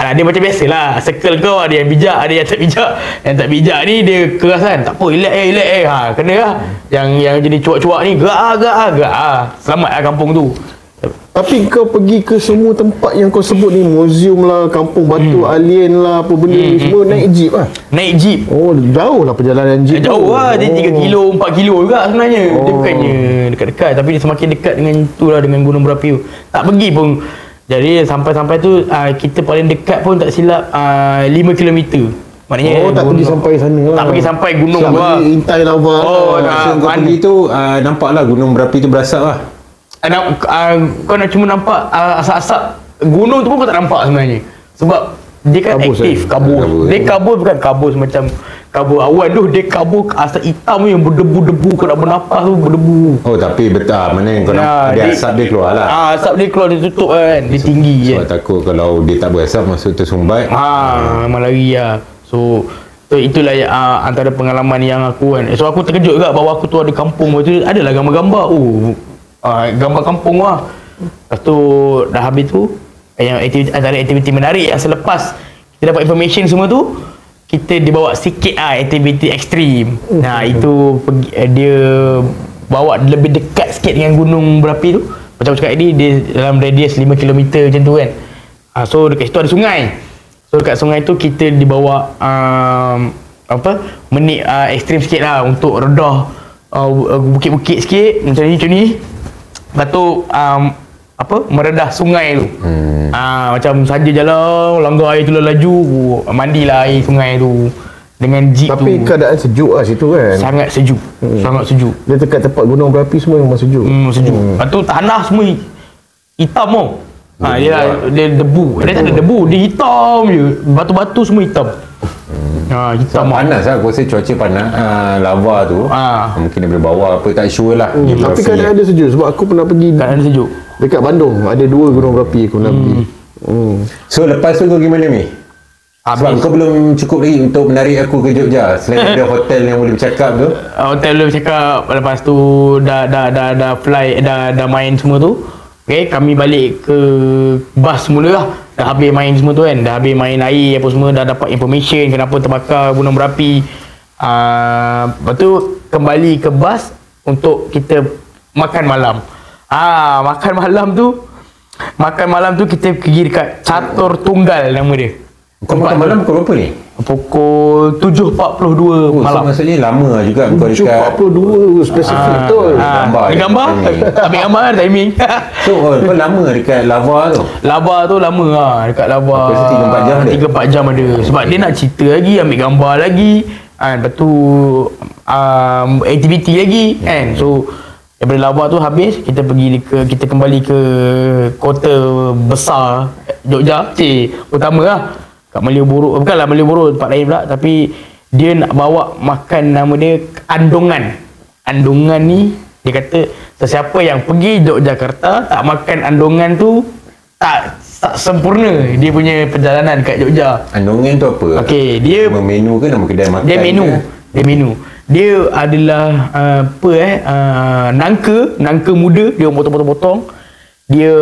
dia macam biasalah. Circle kau ada yang bijak, ada yang tak bijak. Yang tak bijak ni dia keras kan. Tak apa, relax. Kena lah. Yang jadi cuak-cuak ni gerak. Selamat lah kampung tu. Tapi kau pergi ke semua tempat yang kau sebut ni, museum lah, kampung batu alien lah, apa benda ni semua naik jeep lah. Naik jeep. Oh, jauh lah perjalanan jeep. Jauh lah, dia 3 kilo, 4 kilo juga sebenarnya. Dia bukannya dekat-dekat, tapi dia semakin dekat dengan tu lah, dengan gunung berapi tu. Tak pergi pun. Jadi sampai tu kita paling dekat pun tak silap 5 km. Maknanya tak pergi sampai sana lah. Tak pergi sampai gunung tu lah. Intai lava. Masa kau pergi tu nampak lah gunung berapi tu berasap lah. Kau nak cuma nampak asap-asap gunung tu pun kau tak nampak sebenarnya sebab dia kan kabus aktif kabur. Dia kabur bukan kabur macam kabur awan tu, dia kabur asap hitam yang berdebu-debu, kau nak bernafas tu berdebu. Tapi betul mana kau nampak dia asap dia keluar lah. Asap dia keluar, dia tutup kan, dia tinggi kan. Sebab takut kalau dia tak berasap masuk tersumbat. Memang lari lah. So itulah antara pengalaman yang aku kan. So aku terkejut juga bahawa aku tu ada kampung tu adalah gambar-gambar. Gambar kampung lah. Lepas tu dah habis tu yang antara aktiviti menarik yang selepas kita dapat information semua tu, kita dibawa sikit aktiviti ekstrim. Itu dia bawa lebih dekat sikit dengan gunung berapi tu. Macam cakap tadi, dia dalam radius 5 km macam tu kan. So dekat situ ada sungai. So dekat sungai tu kita dibawa ekstrim sikit lah untuk redah bukit-bukit sikit macam ni. Lepas tu meredah sungai tu. Macam saja jalan, langgar air tu laju, mandilah air sungai tu dengan jeep. Tapi keadaan sejuk lah situ kan. Sangat sejuk. Sangat sejuk. Dia dekat tempat gunung berapi semua memang sejuk. Sejuk. Lepas tu tanah semua hitam tau. Dia debu. Dia tak ada debu, dia hitam je. Batu-batu semua hitam. Hitam panas lah. Aku rasa cuaca panas. Lava tu mungkin daripada bawah apa tak sure lah. Tapi keadaan ada sejuk sebab aku pernah pergi keadaan sejuk dekat Bandung. Ada 2 gunung berapi aku pernah pergi. So lepas tu kau pergi mana ni? Sebab kau belum cukup lagi untuk menarik aku ke Jogja. Selain ada hotel yang boleh bercakap tu. Hotel boleh bercakap. Lepas tu dah fly, dah main semua tu. Okay, kami balik ke bas semula lah. Dah habis main semua tu kan. Dah habis main air apa semua. Dah dapat information kenapa terbakar gunung berapi. Lepas tu kembali ke bas untuk kita makan malam. Makan malam tu kita pergi dekat Catur Tunggal nama dia. Kau makan malam pukul berapa ni? Pukul 7.42 malam. So maksudnya lama juga kau dekat 7.42 spesifik betul. Gambar? Ambil gambar timing. So kau lama dekat lava tu? Lava tu lama lah. Dekat lava 3-4 jam ada? 3-4 jam ada. Sebab dia nak cerita lagi, ambil gambar lagi. Lepas tu aktiviti lagi kan. So daripada lava tu habis, kita kembali ke kota besar Jogja, utama lah. Kat Malioboro, bukanlah Malioboro, tempat lain pula, tapi dia nak bawa makan nama dia Andongan. Andongan ni dia kata sesiapa yang pergi Yogyakarta tak makan Andongan tu tak sempurna dia punya perjalanan kat Jogja. Andongan tu apa? Okey, dia menu ke nama kedai makan? Dia menu. Dia adalah nangka muda, dia potong-potong. dia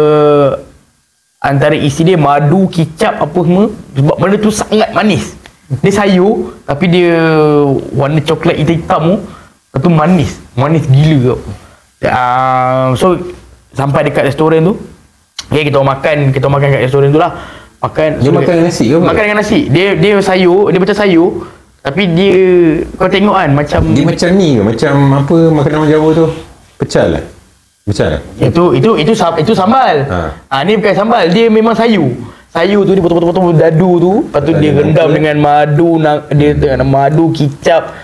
antara isi dia madu, kicap apa semua. Sebab benda tu sangat manis. Dia sayur tapi dia warna coklat hitam tu. Lepas tu manis gila tau. So sampai dekat restoran tu, okay, kita makan kat restoran tu lah. Dia makan dengan nasi ke apa? Makan dengan nasi. Dia sayur, dia macam sayur. Tapi dia, kau tengok kan macam dia macam ni ke? Macam apa makanan orang Jawa tu? Pecal lah. Itu sambal. Ni bukan sambal, dia memang sayur. Sayur tu dia potong-potong dadu tu, lepas tu dia rendam dengan madu, kicap,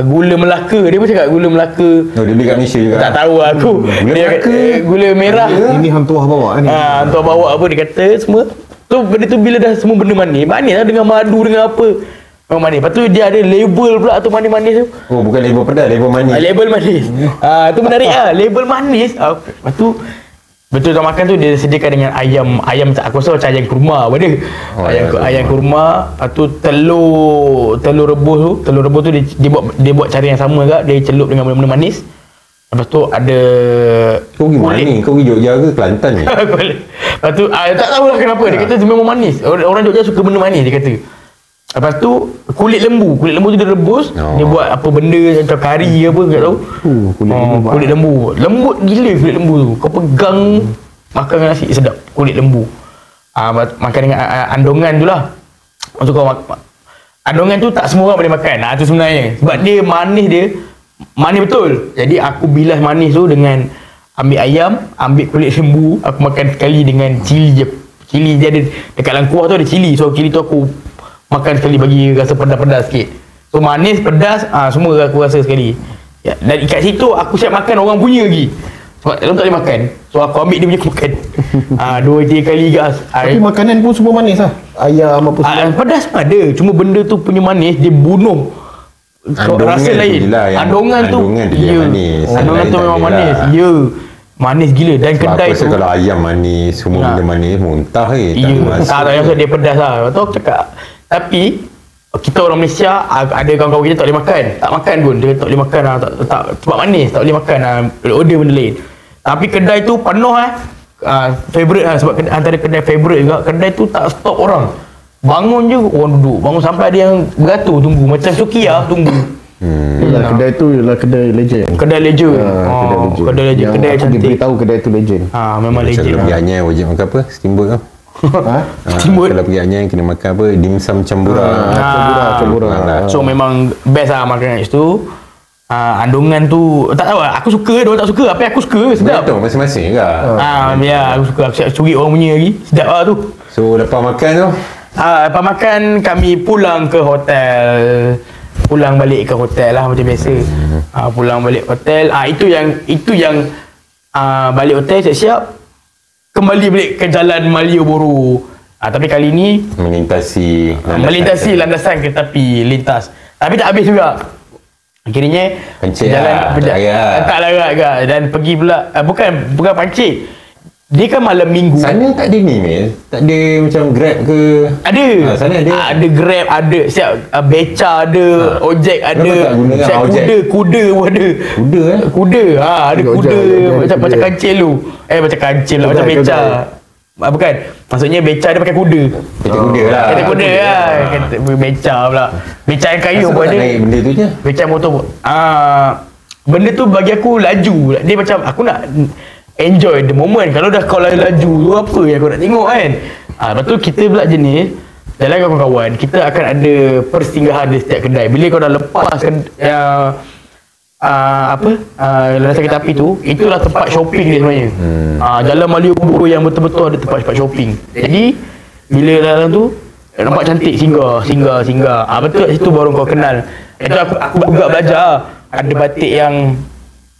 gula Melaka. Dia pun cakap gula Melaka. Oh, dia beli kat Malaysia juga. Tak tahu aku. Gula Melaka. Gula merah. Ini hantuah bawa ni. Hantuah bawa apa dia kata semua. Tu benda tu bila dah semua benda manis lah dengan madu dengan apa. Memang manis. Lepas tu dia ada label pula tu manis-manis tu. Oh, bukan label pedas, label manis. Label manis. Tu menarik lah. Label manis. Lepas tu betul tak makan tu dia sediakan dengan ayam aku rasa macam ayam kurma apa dia. Ayam kurma, lepas tu telur rebus tu dia buat cara yang sama juga, dia celup dengan benda-benda manis. Lepas tu ada kau pergi mana ni? Kau pergi Jogja ke Kelantan ni? Lepas tu tak tahulah kenapa dia kata memang manis. Orang Jogja suka benda manis dia kata. Lepas tu kulit lembu tu dia rebus, dia buat apa benda macam kari apa tak tahu. Kulit lembu. Lembut gila kulit lembu tu. Kau pegang makan dengan nasi sedap kulit lembu. Makan dengan andongan tu lah. Maksud kau andongan tu tak semua orang boleh makan. Tu sebenarnya. Sebab dia manis betul. Jadi aku bilas manis tu dengan ambil ayam, ambil kulit lembu, aku makan sekali dengan cili je. Cili dia ada dekat dalam kuah tu ada cili. So cili tu aku makan sekali bagi rasa pedas-pedas sikit. So manis, pedas, semua aku rasa sekali. Ya, dan kat situ aku siap makan orang punya lagi. Sebab dalam tak boleh makan. So aku ambil dia punya aku makan. 2-3 kali gas. Tapi makanan pun semua manis lah. Ayam apa semua. Pedas pun ada. Cuma benda tu punya manis dia bunuh. Rasa lain. Andongan tu manis. Andongan tu memang manis. Ya. Manis gila. Dan sebab kedai tu kalau ayam manis, semua benda manis muntah tak rasa dia pedas lah. Lepas tu aku cakap, tapi kita orang Malaysia ada kawan-kawan kita tak boleh makan. Tak makan pun. Dia tak boleh makan lah. Tak, sebab manis tak boleh makan lah. Order benda lain. Tapi kedai tu penuh favorite lah. Sebab antara kedai favorite juga. Kedai tu tak stop orang. Bangun je orang duduk. Bangun sampai ada yang beratur tunggu. Macam Sukiya tunggu. Kedai tu ialah kedai legend. Kedai legend. Kedai legend. Kedai cantik. Dia beritahu kedai tu legend. Memang legend. Kalau pergi Anyai wajib makan apa? Steamboat kan? Kalau pergi Anyai kena makan apa? Dimsum cembura. Cembura. So memang best lah makan kat situ. Andongan tu tak tahu lah. Aku suka, dia orang tak suka. Apa yang aku suka sedap. Betul masing-masing ke? Ya aku suka. Aku siap curi orang punya lagi. Sedap lah tu. So lepas makan tu? Lepas makan kami pulang ke hotel. Pulang balik ke hotel lah macam biasa. Pulang balik hotel. Itu yang balik hotel siap-siap kembali balik ke jalan Malioboro. Tapi kali ni melintasi landasan kereta api lintas. Tapi tak habis juga. Akhirnya jalan tak larat ke dan pergi pula bukan pancit. Dia kan malam minggu. Sana tak ada ni Mel? Tak ada macam Grab ke? Ada. Sana ada. Ada Grab, ada siap beca ada, ojek ada. Siap kuda pun ada. Kuda Kuda. Ada kuda macam kancil tu. Macam kancil lah, macam beca. Bukan. Maksudnya beca dia pakai kuda. Kereta kuda lah. Kereta kuda lah. Beca pula. Beca yang kayu pun ada. Naik benda tu je. Beca motor pun. Benda tu bagi aku laju. Dia macam aku nak enjoy the moment. Kalau dah kau laju tu apa yang kau nak tengok kan. Lepas tu kita pula jenis jalan kawan-kawan, kita akan ada persinggahan di setiap kedai. Bila kau dah lepas landasan kereta api tu, itulah tempat shopping dia sebenarnya. Jalan Malioboro yang betul-betul ada tempat shopping. Jadi bila dalam tu nampak cantik, singgah. Betul kat situ baru kau kenal. Itu aku juga belajar. Ada batik yang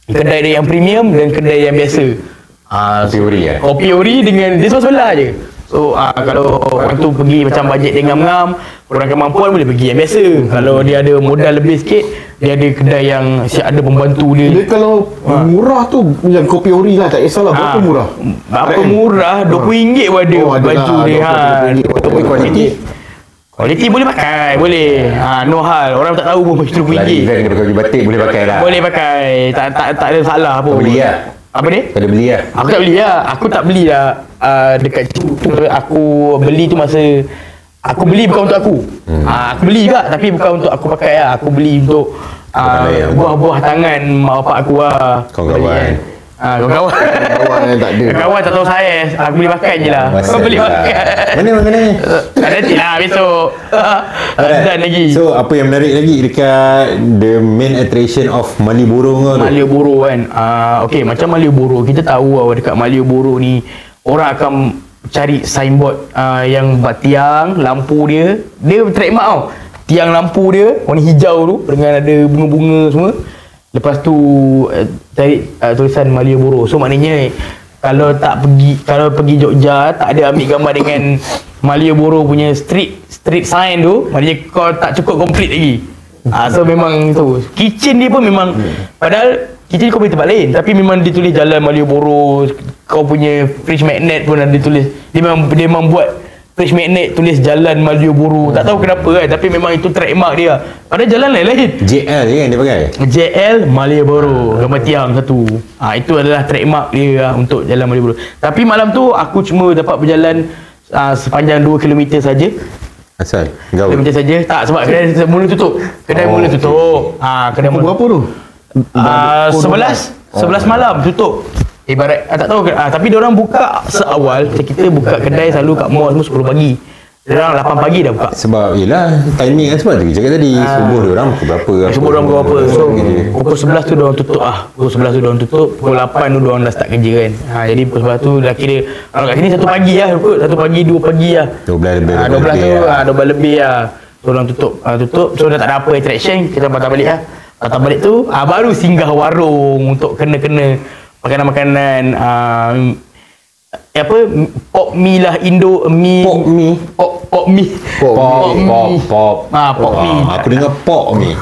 kedai dia yang premium dan kedai yang biasa. Kopi ori dengan dia sebelah je. So kalau orang tu pergi macam bajet dia ngam-ngam, orang kemampuan boleh pergi yang biasa. Kalau dia ada modal lebih sikit, dia ada kedai yang siap ada pembantu dia. Dia kalau murah tu yang kopi ori lah, tak kisahlah berapa murah. Berapa murah? RM20 pun ada baju dia. Kualiti boleh pakai, boleh. No hal. Orang tak tahu pun baju RM20. Lagi kan baju batik boleh pakai lah. Boleh pakai. Tak ada salah pun. Beli lah. Apa dia? Kau dah beli lah? Aku tak beli lah. Aku tak beli lah dekat tu. Aku beli tu masa aku beli bukan untuk aku. Aku beli juga tapi bukan untuk aku pakai lah. Aku beli untuk buah-buah tangan mak bapak aku lah. Kawan-kawan. Kawan-kawan. Kawan tak ada. Kawan tak tahu saya. Aku beli makan je lah. Kau beli makan. Mana makanan ni? Nanti lah besok. Dan lagi. So apa yang menarik lagi dekat the main attraction of Malioboro tu? Malioboro kan. Okey, macam Malioboro kita tahu lah dekat Malioboro ni orang akan cari signboard yang buat tiang, lampu dia trademark tau. Tiang lampu dia warna hijau tu dengan ada bunga-bunga semua. Lepas tu cari tulisan Malioboro. So maknanya kalau pergi Jogja tak ada ambil gambar dengan Malioboro punya street sign tu, maknanya kau tak cukup complete lagi. So memang tu. Kitchen dia pun memang padahal kitchen kau boleh tempat lain tapi memang ditulis jalan Malioboro. Kau punya fridge magnet pun ada ditulis. Dia memang buat fridge magnet tulis jalan Malioboro. Tak tahu kenapa kan tapi memang itu trademark dia. Padahal jalan lain-lain. JL je kan dia pakai? JL Malioboro, gambar tiang satu. Itu adalah trademark dia untuk jalan Malioboro. Tapi malam tu aku cuma dapat berjalan sepanjang 2 km saja. Asal? Gaul? Kilometer saja. Tak, sebab kedai mula tutup. Kedai mula tutup. Kedai mula Berapa tu? 11 malam tutup. Ibarat tak tahu tapi diorang buka seawal. Kita buka kedai selalu kat mall semua 10 pagi. Diorang 8 pagi dah buka. Sebab yelah timing kan sebab tu cakap tadi subuh diorang pukul berapa? Subuh diorang pukul berapa? So pukul 11 tu diorang tutup Pukul 11 tu diorang tutup. Pukul 8 tu diorang dah start kerja kan. Jadi pukul 11 tu dah kira kalau kat sini 1 pagi lah. 1 pagi 2 pagi lah. 12 lebih. 12 lebih lah. So diorang tutup. So dah tak ada apa attraction. Kita patah balik lah. Patah balik tu baru singgah warung untuk kena-kena makanan-makanan pop mie lah Indo mie. Pop mie. Pop mie. Aku dengar pop mie.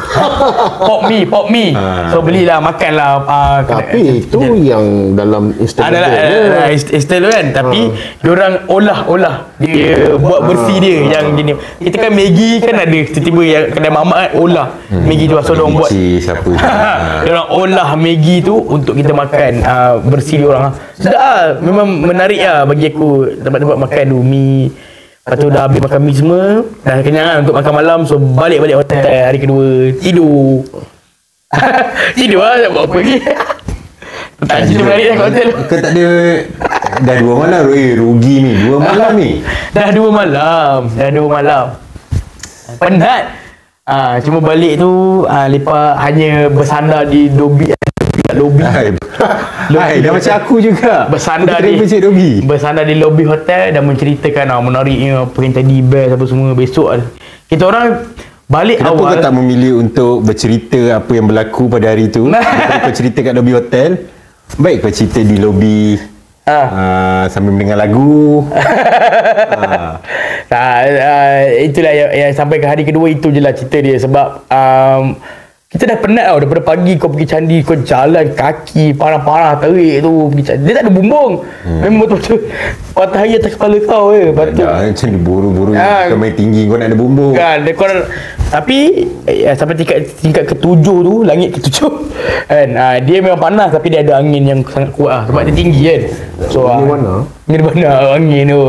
Pop mie. So belilah makanlah tapi itu yang dalam instant instant kan tapi diorang olah dia buat bersih dia yang gini. Kita kan Maggi kan ada tiba-tiba yang kedai mamak kan olah Maggi tu so diorang buat siapa diorang olah Maggi tu untuk kita makan bersih diorang sedap memang menarik lah bagi aku tempat-tempat makan tu mie. Lepas tu dah habis makan mie semua dah kenyang lah untuk makan malam. So balik hotel hari kedua tidur lah tak buat apa lagi. Tak cerita balik dah kat hotel. Kau tak ada dah 2 malam rugi ni 2 malam ni. Dah 2 malam penat. Cuma balik tu lepas hanya bersandar di lobi. Dah macam aku juga. Bersandar di lobi hotel dan menceritakan menariknya apa yang tadi best apa semua. Besok kita orang balik Kenapa awal. Kenapa kau tak memilih untuk bercerita apa yang berlaku pada hari tu daripada kau cerita kat lobi hotel? Baik kau cerita di lobi sambil mendengar lagu. Itulah yang sampai ke hari kedua itu je lah cerita dia. Sebab kita dah penat tau. Daripada pagi kau pergi candi, kau jalan kaki parah-parah terik tu pergi candi. Dia tak ada bumbung. Memang betul-betul matahari atas kepala kau je. Macam buru-buru kau main tinggi kau nak ada bumbung kan. Tapi sampai tingkat ke-7 tu, langit ke-7 kan, dia memang panas tapi dia ada angin yang sangat kuat sebab dia tinggi kan. So Nirvana angin tu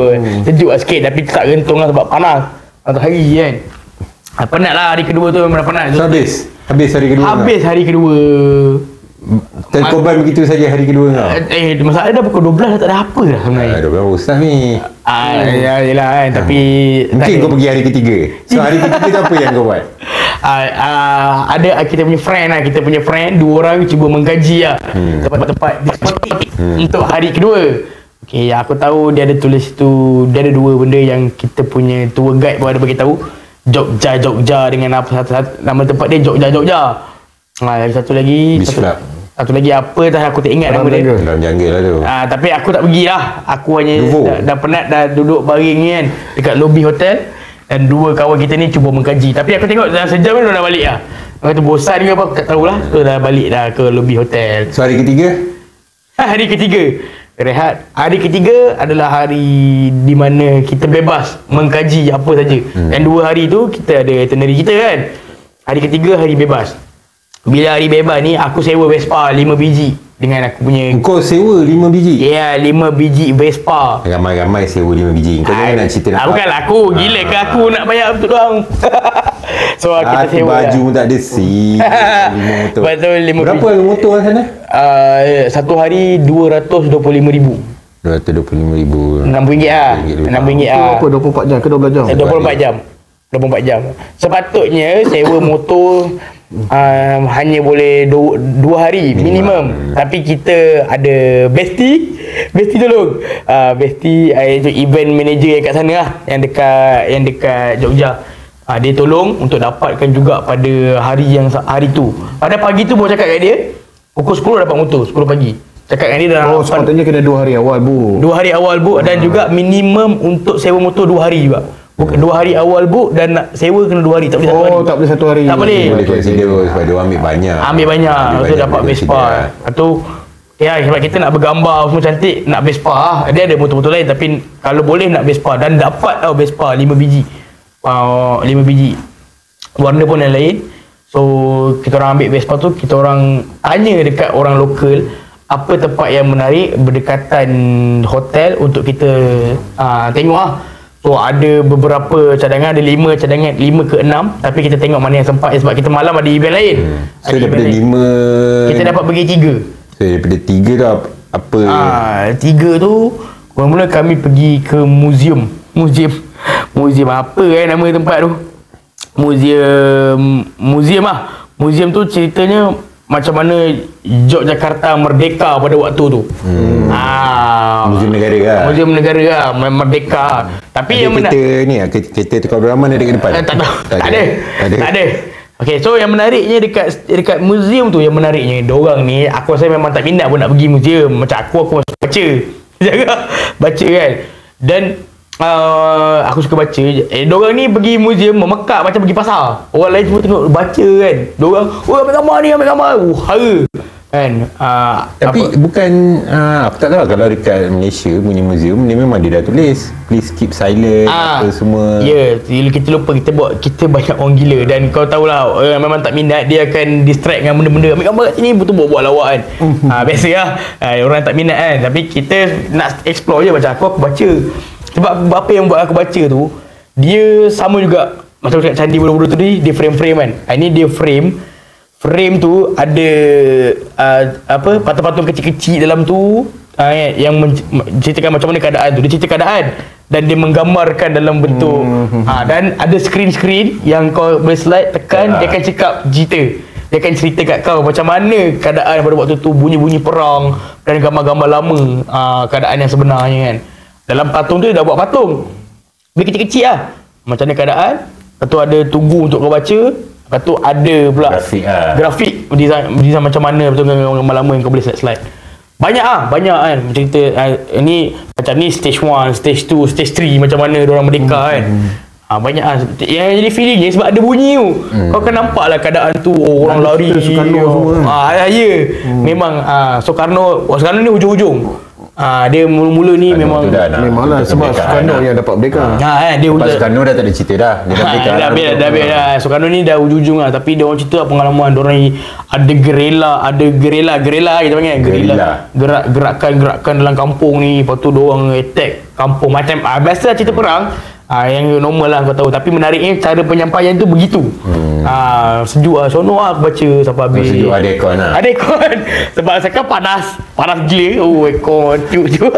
sejuk lah sikit tapi tak gentung lah sebab panas matahari kan. Penat lah hari kedua tu memang penat. So Habis hari kedua. Terkorban begitu saja hari kedua kau. Masalah dah pukul 12 dah tak ada apa dah sebenarnya. 12 ustaz ni. Yelah kan tapi mungkin kau pergi hari ketiga. So hari ketiga tu apa yang kau buat? Ada kita punya friend 2 orang cuba mengkaji lah tempat-tempat untuk hari kedua. Okay, aku tahu dia ada tulis tu, dia ada 2 benda yang kita punya tour guide pun ada bagi tahu. Jogja dengan apa nama tempat dia Jogja. Satu lagi apa dah aku tak ingat nama dia. Dalam jungle lah tu. Tapi aku tak pergilah. Aku hanya dah penat dah duduk baring ni kan dekat lobi hotel dan 2 kawan kita ni cuba mengkaji. Tapi aku tengok dalam sejam ni dah balik lah. Orang tu bosan ke apa tak tahulah. So dah balik dah ke lobi hotel. So hari ketiga? Hari ketiga rehat. Hari ketiga adalah hari di mana kita bebas mengkaji apa saja. Dan 2 hari tu kita ada itinerary kita kan. Hari ketiga hari bebas. Bila hari bebas ni aku sewa Vespa 5 biji. dengan aku punya. Kau sewa 5 biji? Ya, 5 biji Vespa. Ramai-ramai sewa 5 biji. Kau jangan nak cerita nak. Bukanlah aku. Gila ke aku nak bayar betul doang. So kita sewa baju pun tak ada si 5 motor. Betul, 5 berapa harga motor kat sana? Satu hari 225,000. 225,000. RM6 lah. RM6 lah. Apa 24 jam ke 12 jam? 24 jam. 24 jam. Sepatutnya sewa motor hanya boleh 2 hari minimum. Tapi kita ada Besti tolong. Besti itu event manager yang kat sana lah, yang dekat Jogja. Dia tolong untuk dapatkan juga pada hari tu. Pada pagi tu baru cakap kat dia pukul 10 dapat motor, 10 pagi. Cakap dengan dia dalam sepatutnya kena 2 hari awal, Bu. 2 hari awal, Bu. Dan juga minimum untuk sewa motor 2 hari juga. 2 hari awal, Bu. Dan nak sewa kena 2 hari. Tak boleh 1 hari. Tak boleh 1 hari. Tak boleh. Boleh consider sebab dia ambil banyak. Ambil banyak. Lepas tu dapat Vespa. Lepas tu ya, sebab kita nak bergambar semua cantik, nak Vespa. Dia ada motor-motor lain tapi kalau boleh nak Vespa. Dan dapat tau Vespa 5 biji. 5 biji. Warna pun yang lain. So kita orang ambil Vespa tu, kita orang tanya dekat orang lokal apa tempat yang menarik berdekatan hotel untuk kita tengok lah. So ada beberapa cadangan, ada 5 cadangan, 5 ke 6, tapi kita tengok mana yang sempat sebab kita malam ada event lain. So daripada 5 kita dapat pergi 3. So daripada 3 tu apa? 3 tu mula-mula kami pergi ke museum apa nama tempat tu? Museum tu ceritanya macam mana Yogyakarta merdeka pada waktu tu. Museum negara lah. Museum negara lah, merdeka. Tapi ada yang kereta tukar Abdul Rahman ada kat depan? Tak ada. Okay, so yang menariknya dekat museum tu, yang menariknya diorang ni, aku rasa memang tak minat pun nak pergi museum. Macam aku baca. Baca kan. Dan aku suka baca. Diorang ni pergi museum memekak macam pergi pasar. Orang lain semua tengok baca kan. Diorang, ambil gambar ni, hara kan. Tapi bukan aku tak tahu kalau dekat Malaysia punya museum ni memang dia dah tulis please keep silent apa semua. Ya, kita lupa kita banyak orang gila dan kau tahulah memang tak minat, dia akan distract dengan benda-benda. Ambil gambar kat sini betul buat lawak kan. Biasalah orang tak minat kan, tapi kita nak explore je. Macam aku baca. Sebab apa yang buat aku baca tu, dia sama juga macam dekat Candi Borobudur tadi, dia frame-frame kan. Ini dia frame tu ada patung-patung kecil-kecil dalam tu yang menceritakan macam mana keadaan tu. Dia cerita keadaan dan dia menggambarkan dalam bentuk dan ada screen yang kau boleh slide tekan, dia akan cakap dia akan cerita kat kau macam mana keadaan pada waktu tu, bunyi-bunyi perang dan gambar-gambar lama, keadaan yang sebenarnya kan. Dalam patung tu dia dah buat patung dia kecil-kecil lah macam mana keadaan. Lepas tu ada tugu untuk kau baca. Lepas tu ada pula grafik design macam mana betul dengan gambar lama yang kau boleh slide. Banyak kan cerita ni macam ni stage 1, stage 2, stage 3 macam mana diorang merdeka kan. Banyak yang jadi feeling ni sebab ada bunyi tu. Kau akan nampak lah keadaan tu, orang lari Soekarno semua. Memang Soekarno ni hujung-hujung. Dia mula-mula ni memanglah sebab Soekarno yang dapat merdeka. Dia Soekarno dah tak ada cerita dah. Dia dah merdeka. Dah. Soekarno ni dah hujung-hujung lah, tapi dia orang cerita pengalaman dia orang ni ada gerila kita panggil gerakan dalam kampung ni. Lepas tu dia orang attack kampung macam biasa cerita perang. Yang normal lah kau tahu, tapi menariknya cara penyampaian tu begitu. Sejuk lah, seronok lah aku baca sampai habis. Sejuk ada aircon lah. Ada aircon sebab sekarang panas gila. Aircon cuk.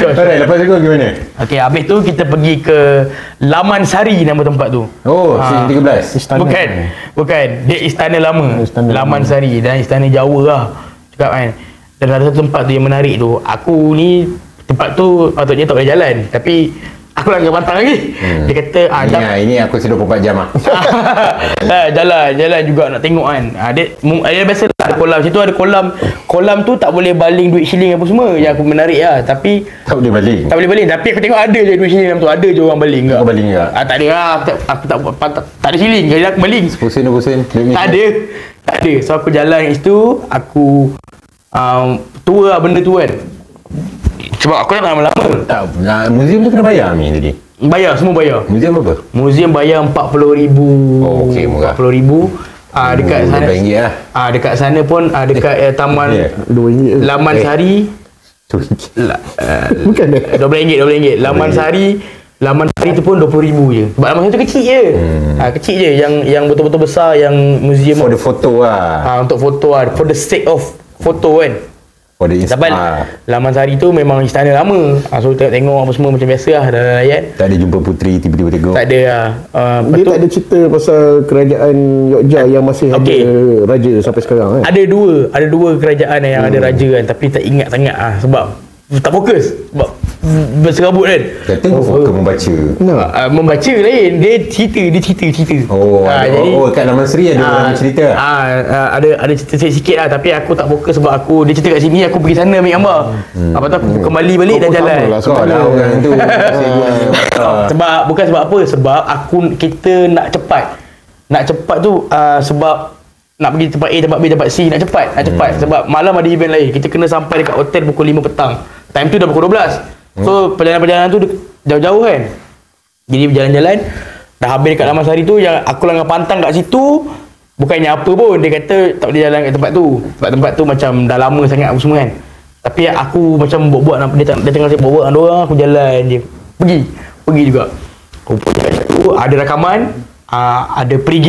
Alright, lepas tu gimana? Okey, habis tu kita pergi ke Laman Sari nama tempat tu. Sini 13. Istana. Bukan. Dia istana lama. Laman Sari dan istana Jawa lah. Cakap kan. Dan ada satu tempat tu yang menarik tu. Aku ni tempat tu patutnya tak boleh jalan, tapi aku langgar pantang lagi. Dia kata ini aku sudah 24 jam lah. Jalan juga nak tengok kan. Dia biasa ada kolam. Situ ada kolam tu tak boleh baling duit shilling apa semua. Yang aku menarik lah. Tapi tak boleh baling. Tapi aku tengok ada je duit shilling dalam tu. Ada je orang baling ke. Kau baling ke? Tak ada lah. Aku tak ada shilling. Jadi aku baling. 20%. Tak ada. So aku jalan kat situ. Aku tour lah benda tu kan. Sebab aku nak lama-lama. Museum tu kena bayar ni tadi? Bayar, semua bayar. Museum apa? Museum bayar RM40,000. Okey, murah. RM40,000. Dekat sana. RM2 lah. Dekat sana pun dekat taman RM2 Laman Sari. Bukan RM12. Laman Sari. Laman Sari tu pun RM20,000 je. Sebab Laman Sari tu kecil je. Kecil je. Yang betul-betul besar, yang museum. For the photo lah. Untuk foto lah. For the sake of foto kan. For the Sebab Laman Sari tu memang istana lama. So tengok apa semua macam biasa lah dalam layan. Tak ada jumpa puteri tiba-tiba tengok. Tak ada lah. Dia tak ada cerita pasal kerajaan Yogyakarta yang masih ada raja sampai sekarang kan? Ada dua kerajaan yang ada raja kan. Tapi tak ingat sangat lah. Sebab tak fokus. Sebab berserabut kan. Kata fokus membaca. Membaca lain. Dia cerita. Jadi, kat Laman Seri ada orang cerita. Ada cerita sikit lah. Tapi aku tak fokus sebab dia cerita kat sini, aku pergi sana ambil gambar. Lepas tu aku kembali balik dan jalan. Kau lah orang tu. Sebab bukan sebab apa. Sebab kita nak cepat tu sebab nak pergi tempat A, tempat B, tempat C, nak cepat. Sebab malam ada event lain. Kita kena sampai dekat hotel pukul 5 petang. Time tu dah pukul 12. So perjalanan tu jauh-jauh kan. Jadi berjalan-jalan dah habis dekat Laman Sari tu, yang aku langgar pantang kat situ. Bukannya apa pun, dia kata tak boleh jalan kat tempat tu. Sebab tempat tu macam dah lama sangat apa semua kan. Tapi aku macam buat-buat, dia tengah buat-buat dengan orang, aku jalan je. Pergi juga. Rupanya kat situ ada rakaman, ada perigi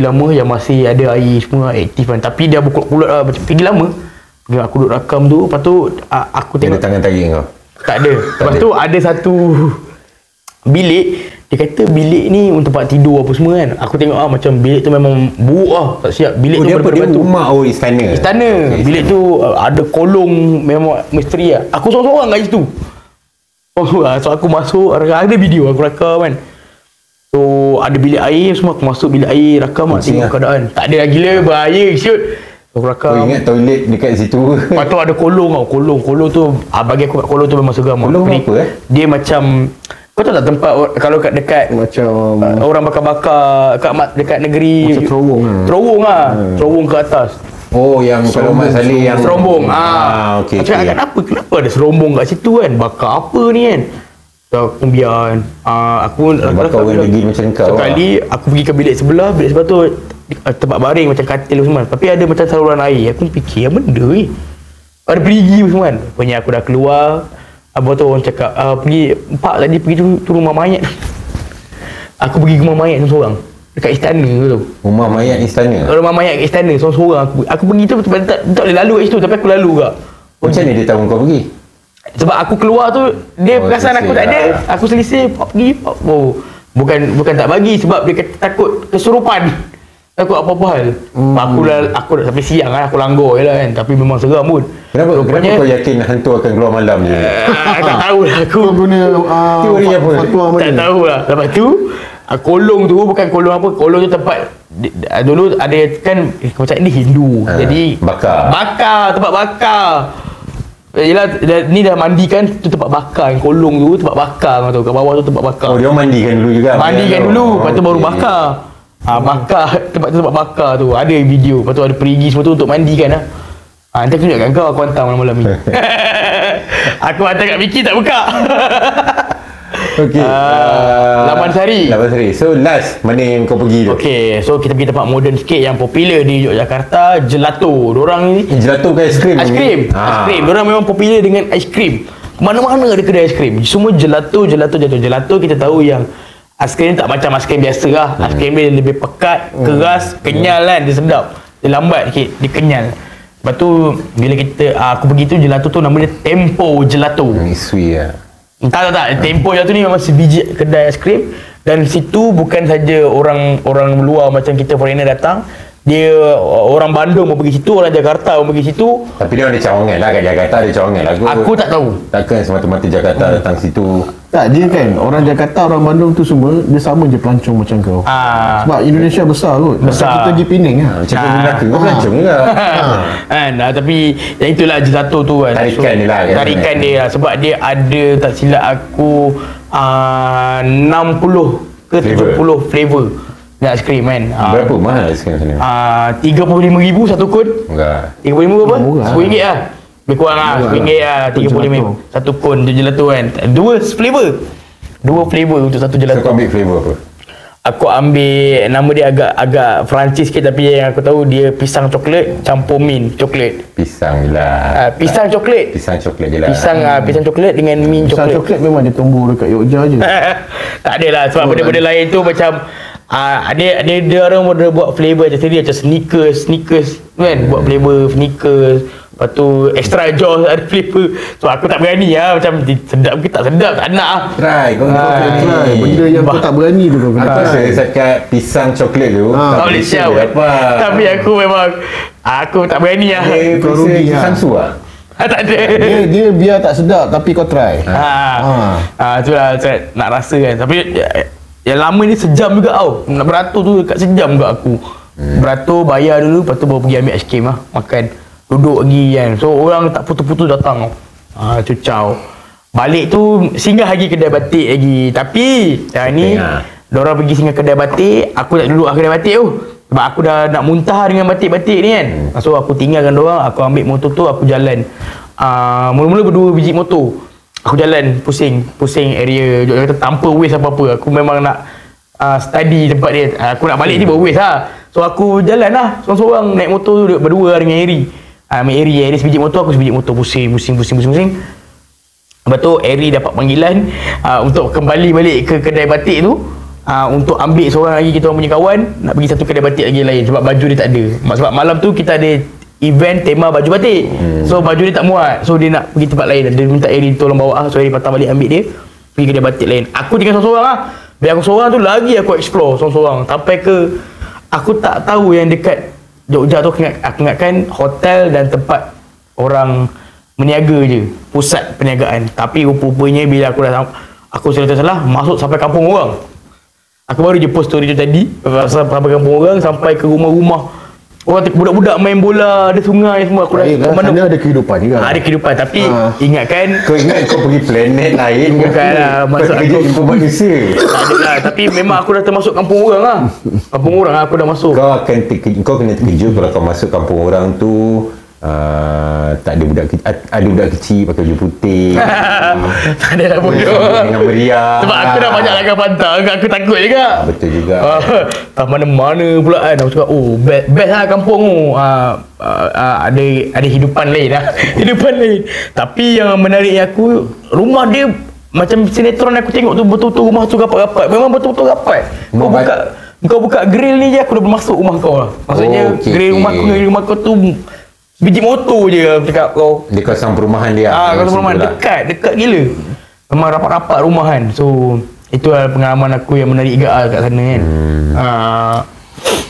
lama yang masih ada air semua aktif kan. Tapi dia bukulat lah macam perigi lama. Aku duduk rakam tu, lepas tu aku tengok. Ada tangan tarik kau? Tak ada. Lepas tu ada satu bilik, dia kata bilik ni untuk tempat tidur apa semua kan. Aku tengok macam bilik tu memang buruk lah, tak siap. Bilik tu dia rumah istana. Okay, bilik tu ada kolong, memang misteri lah. Aku seorang-seorang kat situ. So aku masuk, ada video aku rakam kan. So ada bilik air semua, aku masuk bilik air rakam lah, tengok keadaan. Tak ada lagi lah, bahaya shoot. Aku rakam. Ingat toilet dekat situ. Lepas tu ada kolong tu, bagi aku kat kolong tu memang seram. Kolong apa Dia macam, kau tahu tak tempat kalau kat dekat macam orang bakar-bakar dekat negeri macam terowong lah. Terowong ke atas. Yang kalau Mat Saleh yang serombong. Okey. Kenapa ada serombong kat situ kan? Bakar apa ni kan? So, kemudian aku bakar orang negeri macam kau. Sekali aku pergi ke bilik sebelah tu tempat baring macam katil semua. Tapi ada macam saluran air. Aku fikir apa benda ni? Ada perigi semua kan. Rupanya aku dah keluar. Abang tu orang cakap pergi tu rumah mayat. Aku pergi ke rumah mayat seorang dekat istana tu. Rumah mayat istana? Rumah mayat kat istana seorang. Aku pergi tu tak boleh lalu kat situ, tapi aku lalu juga. Macam mana dia tahu kau pergi? Sebab aku keluar tu, dia perasan aku tak ada. Aku selisih pergi. Bukan tak bagi, sebab dia kata takut kesurupan. Takut apa-apa hal. Aku dah sampai siang kan, aku langgar je lah kan. Tapi memang seram pun. Kenapa kau yakin hantu akan keluar malam je? Tak tahulah aku. Guna teori apa? Tak tahulah. Lepas tu kolong tu bukan kolong apa. Kolong tu tempat dulu ada kan macam ni Hindu. Jadi bakar, tempat bakar. Yelah, ni dah mandikan, tu tempat bakar. Kolong tu tempat bakar kau tahu. Kat bawah tu tempat bakar. Dia mandikan dulu juga. Mandikan dulu, lepas tu baru bakar. Bakar, tempat tu tempat bakar tu. Ada video, lepas tu ada perigi semua tu untuk mandikan lah. Nanti aku tunjukkan kau, aku hantar malam-malam ni. Aku hantar kat Vicky tak buka. Okey. Laman Sari. So last, mana yang kau pergi tu? Okey, so kita pergi tempat moden sikit yang popular di Yogyakarta, Gelato. Diorang ni Gelato ke aiskrim? Aiskrim. Diorang memang popular dengan aiskrim. Mana-mana ada kedai aiskrim. Semua gelato. Gelato kita tahu yang aiskrim tak macam aiskrim biasa lah. Aiskrim dia lebih pekat, keras, kenyal kan. Dia sedap. Dia lambat sikit, dia kenyal. Lepas tu bila aku pergi tu gelato tu nama dia Tempo Gelato. Sweet lah. Tak. Tempo Gelato ni memang sebiji kedai aiskrim. Dan situ bukan saja orang luar macam kita foreigner datang. Dia orang Bandung mau pergi situ, orang Jakarta mau pergi situ. Tapi dia ada cawangan lah kat Jakarta, ada cawangan lah. Aku tak tahu. Takkan semata-mata Jakarta datang situ. Tak, dia kan orang Jakarta, orang Bandung tu semua dia sama je pelancong macam kau. Sebab Indonesia besar kot. Besar. Kita pergi Penang lah. Macam kau Melaka kau pelancong juga. Kan, tapi yang itulah Gelato tu kan. Tarikan dia lah. Tarikan dia lah. Sebab dia ada, tak silap aku 60 ke 70 flavor nak aiskrim kan. Berapa mahal aiskrim sana? 35,000 satu kun. Enggak. 35,000 berapa? RM10 lah. Lebih kurang lah. RM10 lah. 35,000 satu kun tu gelato kan. Dua flavor untuk satu gelato. So kau ambil flavor apa? aku ambil nama dia agak Perancis sikit, tapi yang aku tahu dia pisang coklat campur mint coklat. Pisang lah. Pisang coklat. Pisang coklat je lah. Pisang coklat dengan mint coklat. Pisang coklat memang dia tumbuh dekat Yogyakarta je. Tak adalah, sebab benda-benda lain tu macam dia orang buat flavor macam tadi, macam sneakers kan, buat flavor sneakers. Lepas tu extra jaws ada flavor. So aku tak berani lah, macam sedap ke tak sedap, tak nak lah. Try, kau Try benda yang kau tak berani tu kau kena Aku try. rasa cakap pisang coklat tu Tak boleh siap. Tapi aku memang aku tak berani lah. Kau rugi lah. Sansu lah. Tak ada. Dia biar tak sedap tapi kau try. Itulah saya nak rasa kan. Tapi yang lama ni sejam juga tau. Nak beratur tu dekat sejam juga aku. Beratur, bayar dulu, lepas tu baru pergi ambil aiskrim lah, makan. Duduk lagi kan. So orang tak putus-putus datang tau. Cucau. Balik tu singgah lagi kedai batik lagi. Tapi yang ni diorang pergi singgah kedai batik, aku tak duduk kedai batik tu. Sebab aku dah nak muntah dengan batik-batik ni kan. So aku tinggalkan diorang, aku ambil motor tu, aku jalan. Mula-mula berdua biji motor. Aku jalan pusing area Yogyakarta tanpa waste apa-apa. Aku memang nak study tempat dia. Aku nak balik ni baru waste lah. So aku jalan lah seorang-seorang naik motor tu berdua dengan Eri. Eri sebiji motor, aku sebiji motor, pusing. Lepas tu Eri dapat panggilan untuk kembali balik ke kedai batik tu, untuk ambil seorang lagi kita orang punya kawan nak pergi satu kedai batik lagi lain, sebab baju dia tak ada. Sebab malam tu kita ada event tema baju batik. So baju dia tak muat, so dia nak pergi tempat lain. Dia minta Eri tolong bawa, so Eri patah balik ambil dia pergi kedai batik lain. Aku tinggal seorang-seorang lah. Biar aku seorang tu lagi aku explore seorang-seorang sampai ke aku tak tahu yang dekat Jogja tu. Aku ingatkan hotel dan tempat orang meniaga je, pusat perniagaan. Tapi rupanya bila aku salah masuk sampai kampung orang. Aku baru je post story tu tadi, sampai kampung orang, sampai ke rumah-rumah orang, budak-budak main bola, ada sungai semua. Aku dah mana ada kehidupan juga. Ada kehidupan, tapi ingatkan Kau ingat kau pergi planet lain. Bukanlah, masuk kerja jumpa manusia. tak ada lah. Tapi memang aku dah termasuk kampung orang lah. Kampung orang lah aku dah masuk. Kau kena terkejut kalau kau masuk kampung orang tu. Tak ada budak kecil pakai baju putih. Tak ada lah bodoh. Dengan meriah. Sebab aku dah banyak lagar pantang, aku takut juga. Betul juga. Tak mana-mana pula kan. Aku cakap, best lah kampung tu. Ada hidupan lain lah. Hidupan lain. Tapi yang menarik aku, rumah dia macam sinetron aku tengok tu, betul-betul rumah tu rapat-rapat. Memang betul-betul rapat. Kau buka grill ni je, aku dah masuk rumah kau lah. Maksudnya grill rumah aku dengan rumah kau tu biji motor je aku cakap kau. Dia kawasan perumahan dia. Kawasan perumahan dekat gila. Memang rapat-rapat rumahan. So itulah pengalaman aku yang menarik juga kat sana kan.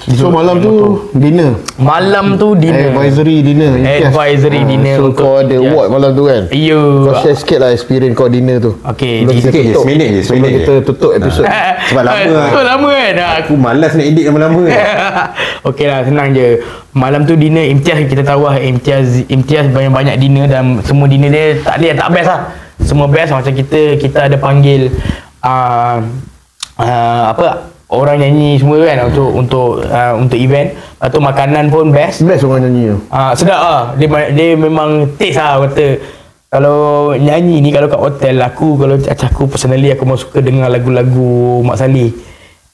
So malam tu dinner. Malam tu dinner. Advisory dinner. So kau ada award malam tu kan? Ya. Kau share sikit lah experience kau dinner tu. Okay. Sikit je, seminit je. Kita tutup episod. Sebab lama kan. Aku malas nak edit lama-lama. Okey lah, senang je. Malam tu dinner Imtiaz, kita tahu lah Imtiaz banyak-banyak dinner, dan semua dinner dia tak ada yang tak best lah. Semua best. Macam kita ada panggil orang nyanyi semua kan untuk event. Lepas tu makanan pun best Orang nyanyi tu. sedap lah. Dia memang taste lah kata. Kalau nyanyi ni, kalau kat hotel kalau aku personally aku memang suka dengar lagu-lagu Mak Saleh.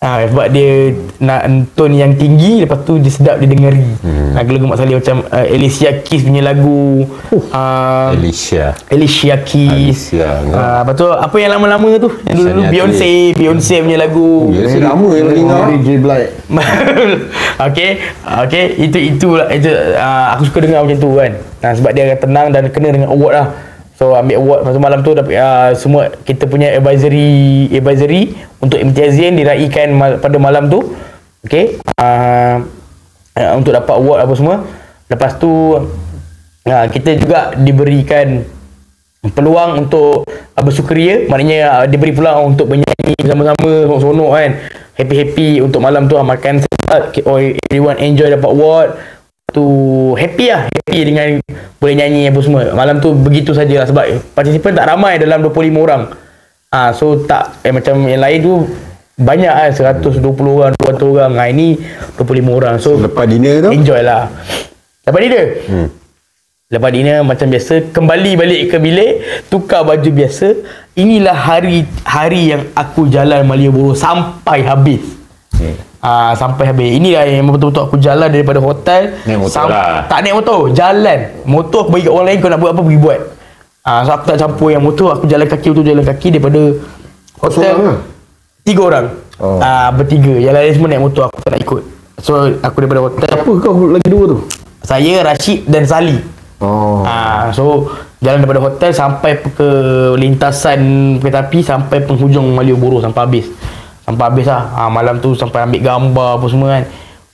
Sebab dia nak tone yang tinggi, lepas tu dia sedap didengari. Lagu-lagu Mak Saleh macam Alicia Keys punya lagu. Alicia Keys. Lepas tu apa yang lama-lama tu? Yang dulu Beyonce punya lagu. Beyonce lama yang dengar. DJ Blight. Okay. Itu aku suka dengar macam tu kan. Sebab dia tenang dan kena dengan award lah. So ambil award. Lepas tu malam tu semua kita punya advisory untuk Imtiazin diraikan pada malam tu. Okay, untuk dapat award apa semua. Lepas tu kita juga diberikan peluang untuk bersukaria. Maknanya diberi peluang untuk bernyanyi bersama-sama, seronok kan, happy untuk malam tu. Makan everyone enjoy, dapat award tu, happy dengan boleh nyanyi apa semua. Malam tu begitu sajalah, sebab participant tak ramai dalam 25 orang. So tak macam yang lain tu banyak 120 orang, 200 orang. Ini 25 orang. So lepas dinner tu enjoy lah. Lepas dinner macam biasa kembali balik ke bilik, tukar baju biasa. Inilah hari yang aku jalan Malioboro sampai habis. Sampai habis. Ini lah yang betul-betul aku jalan daripada hotel. Naik motor lah. Tak naik motor, jalan. Motor aku bagi kat orang lain, kau nak buat apa pergi buat. So aku tak campur yang motor, aku jalan kaki daripada hotel. 3 orang. Bertiga. Yang lain semua naik motor, aku tak nak ikut. So aku daripada hotel. Apa kau lagi 2 tu? Saya, Rashid dan Sali. So jalan daripada hotel sampai ke lintasan kereta api, sampai penghujung Malioboro, sampai habis lah. Malam tu sampai ambil gambar apa semua kan.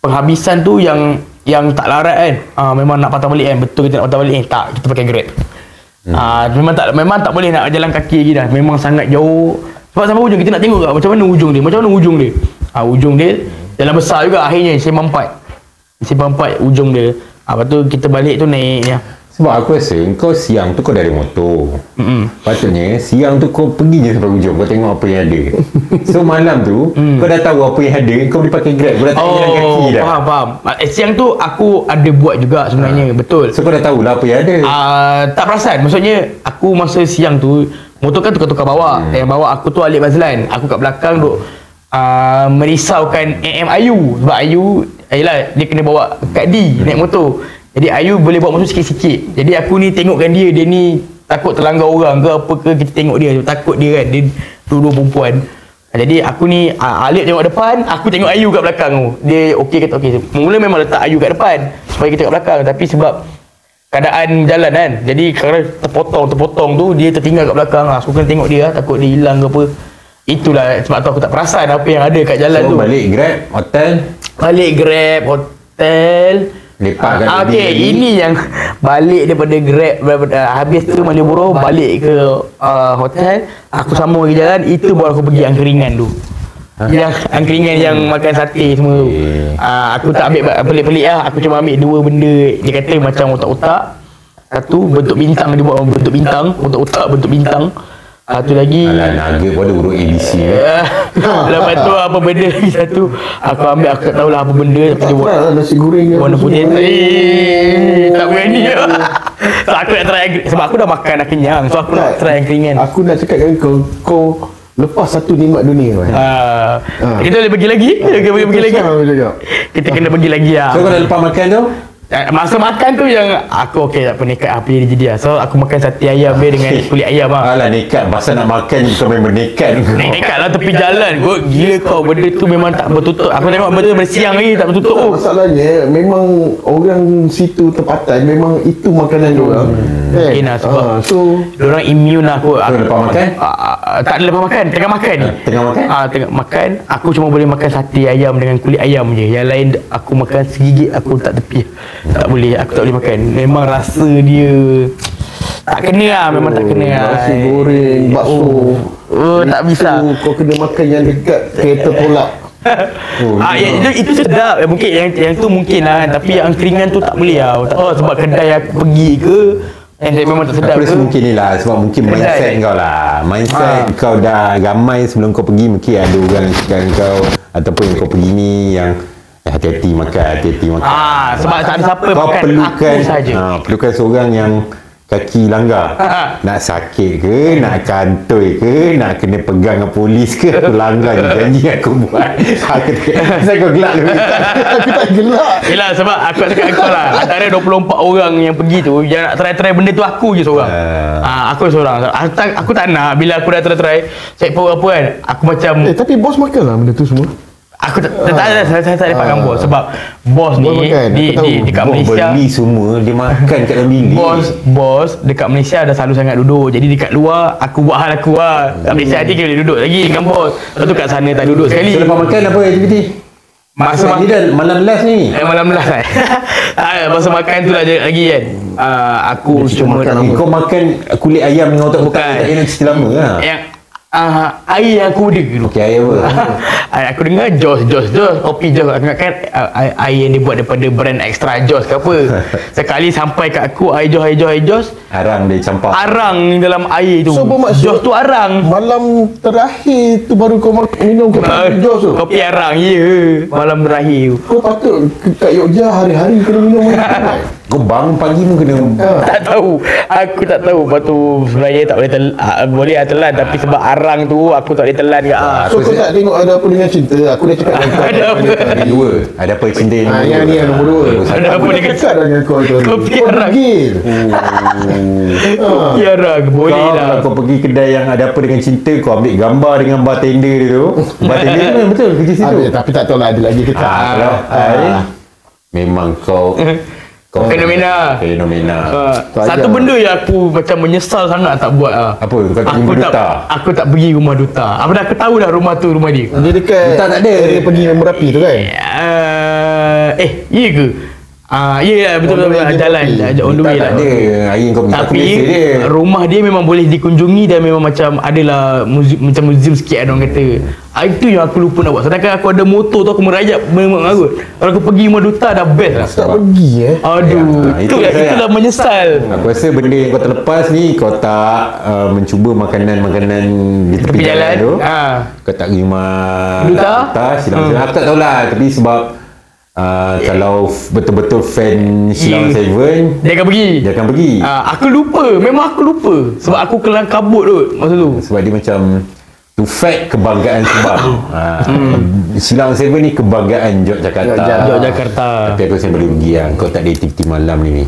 Penghabisan tu yang tak larat kan. Memang nak patah balik kan. Betul kita nak patah balik tak, kita pakai Grab. Memang tak boleh nak jalan kaki lagi dah. Memang sangat jauh. Sebab sampai hujung kita nak tengok tak macam mana ujung dia. Ujung dia jalan besar juga akhirnya, Simpang 4 ujung dia. Lepas tu kita balik tu naik ya. Sebab aku rasa kau siang tu kau dari motor. Patutnya siang tu kau pergi je sampai ujung, kau tengok apa yang ada. So malam tu kau dah tahu apa yang ada, kau boleh pakai Grab, kau dah tak jalan kaki dah. Faham. Siang tu aku ada buat juga sebenarnya. Betul. So kau dah tahulah apa yang ada. Tak perasan. Maksudnya aku masa siang tu motor kan tukar-tukar bawa. Yang bawa aku tu Alif Bazlan. Aku kat belakang duk merisaukan Ayu. Sebab Ayu yelah, dia kena bawa Kak D naik motor. Jadi Ayu boleh bawa motor sikit-sikit. Jadi aku ni tengokkan dia ni takut terlanggar orang ke apa ke, kita tengok dia, takut dia kan, dia dua perempuan. Jadi aku ni Alif tengok depan, aku tengok Ayu kat belakang tu. Dia okey kata okey. Mula memang letak Ayu kat depan supaya kita kat belakang, tapi sebab keadaan jalan kan, jadi kerana terpotong tu dia tertinggal kat belakang. Aku kena tengok dia, takut dia hilang ke apa. Itulah sebab tu aku tak perasan apa yang ada kat jalan tu. Balik Grab hotel lepak kat ini yang balik daripada Grab habis tu Malioboro balik ke hotel, aku sambung lagi jalan. Itu baru aku pergi angkringan tu. Yang angkringan yang makan sate semua tu. Aku tak ambil pelik-pelik lah. Aku cuma ambil 2 benda. Dia kata macam otak-otak. Satu bentuk bintang, dia buat bentuk bintang, otak bentuk bintang. Satu lagi naga pun ada huruf ABC. Lepas tu apa benda lagi satu aku ambil, aku tak tahulah apa benda. Lepas tu buat nasi goreng warna putih. Tak berani. So aku nak try, sebab aku dah makan dah kenyang. So aku nak try angkringan. Aku nak cakap dengan kau lepas satu nikmat dunia kan. Kita boleh pergi lagi. Kita kena pergi lagi lah. So kau dah lepas makan tu, masa makan tu yang aku okey tak apa, nekat apa jadi. So aku makan sate ayam dia dengan kulit ayam lah. alah nekat, pasal nak makan bukan main bernekat. Nekat lah tepi jalan. Kau gila kau, benda tu memang tak bertutup. Aku tengok benda bersiang lagi tak bertutup. Masalahnya memang orang situ tempatan memang itu makanan diorang. Mungkin lah sebab so diorang immune lah kot. So lepas makan? Tak ada lepas makan, tengah makan ni. Tengah makan, aku cuma boleh makan sate ayam dengan kulit ayam je. Yang lain aku makan segigit aku tak tepi. Tak boleh, aku tak boleh makan. Memang rasa dia tak kena lah, memang tak kena lah. Nasi goreng, bakso. Tak bisa. Kau kena makan yang dekat kereta tolak. Itu sedap. Mungkin yang tu mungkin lah, tapi yang angkringan tu tak boleh lah. Tak tahu sebab kedai aku pergi ke memang tak sedap ke. Mungkin ni lah, sebab mungkin mindset kau lah. Mindset kau dah ramai sebelum kau pergi, mungkin ada orang yang cakap kau ataupun kau pergi ni yang hati-hati makan. Sebab tak ada siapa kau makan, perlukan, aku saja. Perlukan seorang yang kaki langgar. Nak sakit ke, nak kantoi ke, nak kena pegang dengan polis ke, aku langgar je janji aku buat. Kenapa kau gelak lebih? Aku tak gelak. Yelah, sebab aku nak cakap kau lah, antara 24 orang yang pergi tu, yang nak try benda tu aku je seorang. Aku seorang. Aku tak nak bila aku dah try checkpoint apa kan, aku macam tapi bos makan lah benda tu semua. Aku tak dapat dengan bos. Sebab bos ni di dekat Malaysia beli semua, dia makan kat dalam bilik. Bos dekat Malaysia dah selalu sangat duduk. Jadi dekat luar aku buat hal aku lah. Kat Malaysia nanti kita boleh duduk lagi dengan bos. Lepas tu kat sana tak duduk sekali. So lepas makan apa aktiviti? Masa ni dah malam last ni. Malam last kan. Masa makan tu lah lagi kan. Aku cuma kau makan kulit ayam dengan otak bukan. Tak kena cerita lama lah. Yang air yang aku dengar. Okey, air apa? Aku dengar Jos kopi Jos. Aku ingatkan air yang dia buat daripada brand Extra Jos ke apa. Sekali sampai kat aku air Jos arang dia campur. Arang dalam air tu. So bermaksud Jos tu arang. Malam terakhir tu baru kau minum kopi Jos tu. Kopi arang, ya. Malam terakhir. Kau patut kat Yogyakarta hari-hari kena minum. Kau bangun pagi pun kena. Tak tahu. Aku tak tahu. Lepas tu sebenarnya tak boleh boleh telan, tapi sebab arang tu aku tak boleh telan ke. So kau tak tengok Ada Apa Dengan Cinta? Aku dah cakap dengan kau. Ada dua. Ada Apa Cinta yang ni yang nombor 2. Ada Apa Dengan Cinta dengan kau tu. Kopi arang. Kopi arang. Boleh Kau lah. kalau kau pergi kedai yang Ada Apa Dengan Cinta, kau ambil gambar dengan bartender dia tu. Bartender tu betul kerja situ. Tapi tak tahu lah ada lagi ke tak. Kalau memang kau Fenomena. Satu benda yang aku macam menyesal sangat tak buat lah. Apa? Kau tak pergi duta? Aku tak pergi rumah duta. Aku tahu dah rumah tu rumah dia. Dia dekat Duta tak ada. Dia pergi Merapi tu kan? Iya ke? Ya betul jalan on the way lah. Tak ada. Hari kau pergi. Tapi rumah dia memang boleh dikunjungi dan memang macam adalah macam museum sikit orang kata. Itu yang aku lupa nak buat. Sedangkan aku ada motor tu aku merayap memang aku. Kalau aku pergi rumah duta dah best lah. Tak pergi Aduh, itulah menyesal. Aku rasa benda yang kau terlepas ni, kau tak mencuba makanan-makanan di tepi jalan tu. Kau tak pergi rumah duta, silang. Aku tak tahulah, tapi sebab kalau betul-betul fan Silang Seven, dia akan pergi. Aku lupa. Memang aku lupa. Sebab aku kelang kabut tu masa tu. Sebab dia macam to fact kebanggaan Subang. Silang Seven ni kebanggaan Yogyakarta. Tapi aku rasa boleh rugi lah. Kau tak ada aktiviti malam ni.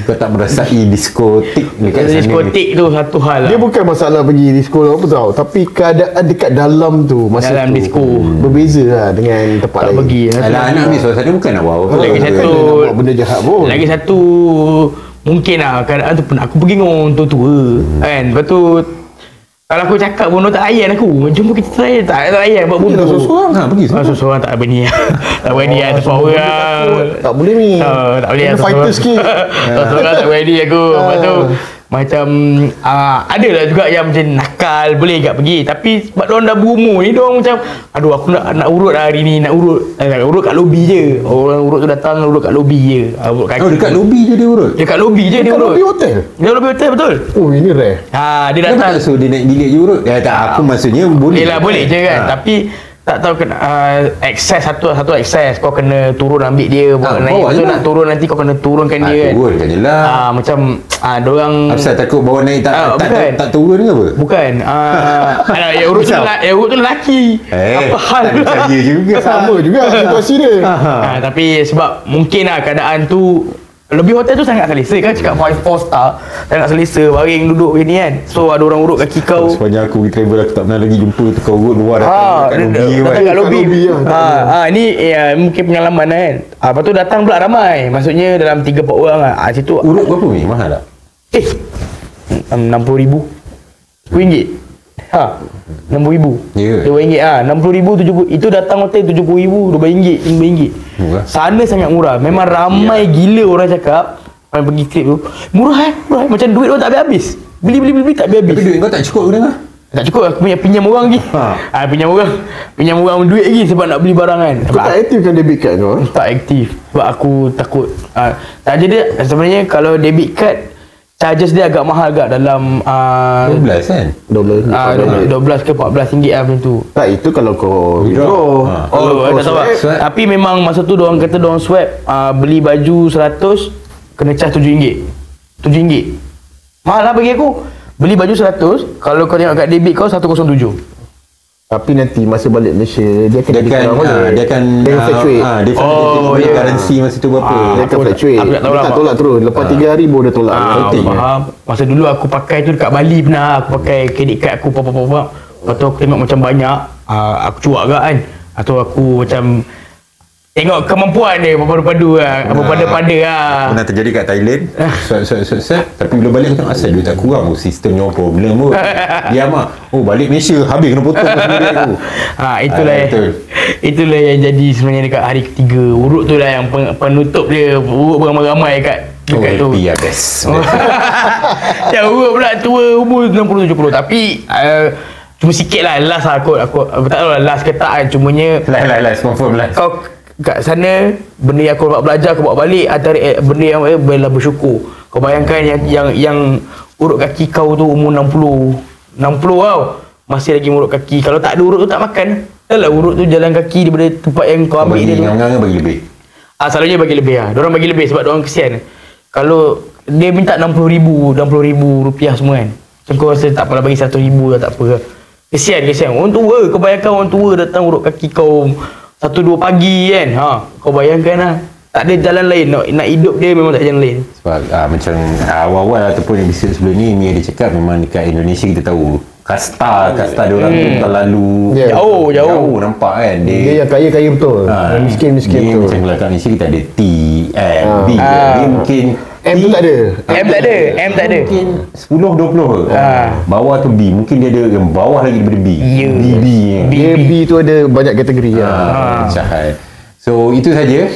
Kau tak merasai diskotik dekat sana. Diskotik tu satu hal lah. Dia bukan masalah pergi disko apa tahu, tapi keadaan dekat dalam tu masa dalam tu disko berbeza lah dengan tempat lain. Pergi. Alah, anak ni suasana bukan nak bawa. Lagi satu buat benda jahat pun. Lagi satu mungkin lah keadaan tu pun aku pergi dengan orang tua-tua kan. Lepas tu kalau aku cakap pun tak layan aku. Jumpa kita tak layan buat benda tu. Pergi seorang tak berani. Tak berani lah tersuara lah. Tak boleh ni. Tak boleh lah fighter sikit. Seorang tak berani aku. Lepas tu macam ada lah juga yang macam nakal boleh agak pergi, tapi sebab diorang dah berumur ni diorang macam aduh aku nak urut lah hari ni, nak urut kat lobi je. Orang urut tu datang urut kat lobi je. Urut kaki. Dekat lobi je dia urut. Dekat lobi je dia urut. Lobi hotel. Dia lobi hotel betul. Oh ini rare. Dia datang. So dia naik bilik je urut. Tak, aku maksudnya boleh. Boleh je kan. Tapi tak tahu kena akses satu akses kau kena turun ambil dia naik tu nak turun nanti kau kena turunkan dia kan. Turunkan je lah. Macam dorang asal takut bawa naik tak turun ke apa? Bukan. Yang urut tu lelaki. Apa hal? Saya juga sama juga situasi dia. Tapi sebab mungkin lah keadaan tu lobi hotel tu sangat selesa kan, cakap 5 star sangat selesa, baring duduk gini kan. So ada orang urut kaki kau. Sepanjang aku pergi travel aku tak pernah lagi jumpa tukar urut luar datang kat lobi. Ni mungkin pengalaman kan. Lepas tu datang pula ramai, maksudnya dalam 3-4 orang lah. Situ urut berapa ni? Mahal tak? RM60,000 RM10. RM60,000. RM2 RM60,000 70. Itu datang hotel RM70,000, RM2 murah. Sana sangat murah. Memang ramai gila orang cakap. Orang pergi trip tu murah murah. Macam duit orang tak habis. Beli tak habis. Tapi duit kau tak cukup ke dengar? Tak cukup, aku punya pinjam orang lagi. Pinjam orang duit lagi sebab nak beli barang kan. Kau tak aktif kan debit card kau? Tak aktif sebab aku takut. Tak jadi sebenarnya kalau debit card charges dia agak mahal agak dalam 12 kan? 12 ke 14 ringgit lah macam tu. Tak, itu kalau kau withdraw. Tak tahu lah. Tapi memang masa tu diorang kata diorang swap beli baju 100 kena charge RM7. RM7. Mahal lah bagi aku. Beli baju 100, kalau kau tengok kat debit kau 107. Tapi nanti masa balik Malaysia dia akan fluctuate. Dia currency masa tu berapa? Dia akan fluctuate. Dia tak tolak terus. Lepas 3 hari baru dia tolak. Faham. Masa dulu aku pakai tu dekat Bali pernah. Aku pakai kredit card aku apa. Lepas tu aku tengok macam banyak, aku cuak agak kan. Atau aku macam tengok kemampuan dia berpadu-padu lah. Berpada-pada lah. Pernah terjadi kat Thailand. Tapi bila balik aku tengok asal duit tak kurang. Sistemnya problem pun. Diam lah. Balik Malaysia habis kena potong duit aku. Itulah yang jadi sebenarnya dekat hari ketiga. Urut tu lah yang penutup dia. Urut beramai-ramai dekat tu. Happy lah best. Yang urut pula tua umur 60-70. Tapi cuma sikit lah last lah aku tak tahu lah last ke tak kan. Cumanya last confirm last. Kau kat sana benda yang aku dapat belajar aku bawa balik antara benda yang bela bersyukur. Kau bayangkan yang urut kaki kau tu umur 60 tau masih lagi urut kaki. Kalau tak ada urut tu tak makan. Dahlah urut tu jalan kaki daripada tempat yang kau ambil dia tu. Bagi bagi lebih. Selalunya bagi lebih lah. Diorang bagi lebih sebab diorang kesian. Kalau dia minta RM60,000 rupiah semua kan, macam kau rasa tak apalah, bagi RM100,000 lah, tak apa. Kesian. Orang tua, kau bayangkan orang tua datang urut kaki kau 1-2 pagi kan. Kau bayangkan lah. Tak ada jalan lain. Nak hidup dia memang tak ada jalan lain. Sebab macam awal-awal ataupun episod sebelum ni, Mi ada cakap memang dekat Indonesia kita tahu kasta diorang tu terlalu jauh nampak kan. Dia yang kaya betul. Miskin dia betul. Macam kalau kat Malaysia kita ada T, M, B. Dia mungkin M tu tak ada. M tak ada. Mungkin 10-20 bawah tu B. Mungkin dia ada yang bawah lagi daripada B. B. B tu ada banyak kategori. Cahat. So itu saja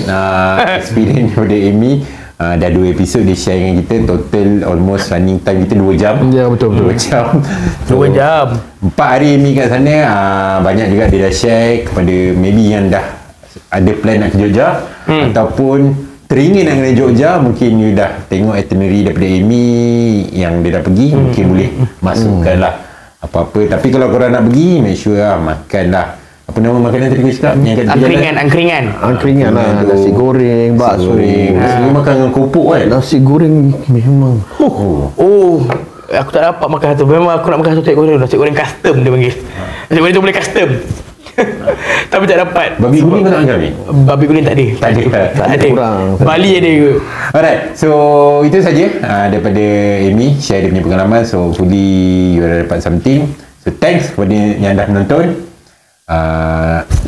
experience daripada Amy. Dah 2 episod dia share dengan kita. Total almost running time kita 2 jam. Ya, betul. 2 jam. 2 jam. 4 hari Amy kat sana. Banyak juga dia dah share kepada maybe yang dah ada plan nak ke Jogja, ataupun teringin nak kena Jogja. Mungkin you dah tengok itinerary daripada Amy yang dia dah pergi. Mungkin boleh masukkan lah apa-apa. Tapi kalau korang nak pergi, make sure makan lah. Apa nama makanan tadi kau cakap? Angkringan lah. Nasi goreng, bakso. Nasi makan dengan kopok kan? Nasi goreng memang aku tak dapat makan tu. Memang aku nak makan nasi goreng. Nasi goreng custom dia panggil. Nasi goreng tu boleh custom. Tapi tak dapat. Babi guling kau tak makan ni? Babi guling tak ada. Tak ada. Bali ada ke? Alright, so itu saja daripada Amy share dia punya pengalaman. So hopefully you dah dapat something. So thanks kepada yang dah menonton.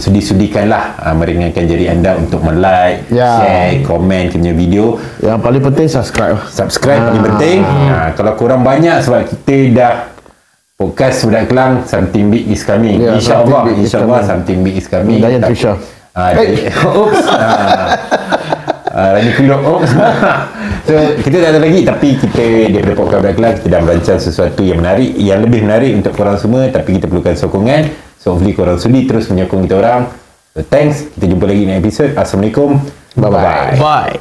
Sudi-sudikanlah meringankan jari anda untuk like, share, komen punya video. Yang paling penting subscribe paling penting. Kalau korang banyak, sebab kita dah podcast Budak Kelang, something big is coming. InsyaAllah something big is coming. Dayan Trisha oops. Rani Kulok. So kita tak ada lagi, tapi kita daripada podcast Budak Kelang, kita dah merancang sesuatu yang menarik, yang lebih menarik untuk korang semua. Tapi kita perlukan sokongan. So hopefully korang sudi terus menyokong kita orang. So thanks. Kita jumpa lagi di episod. Assalamualaikum. Bye-bye. Bye.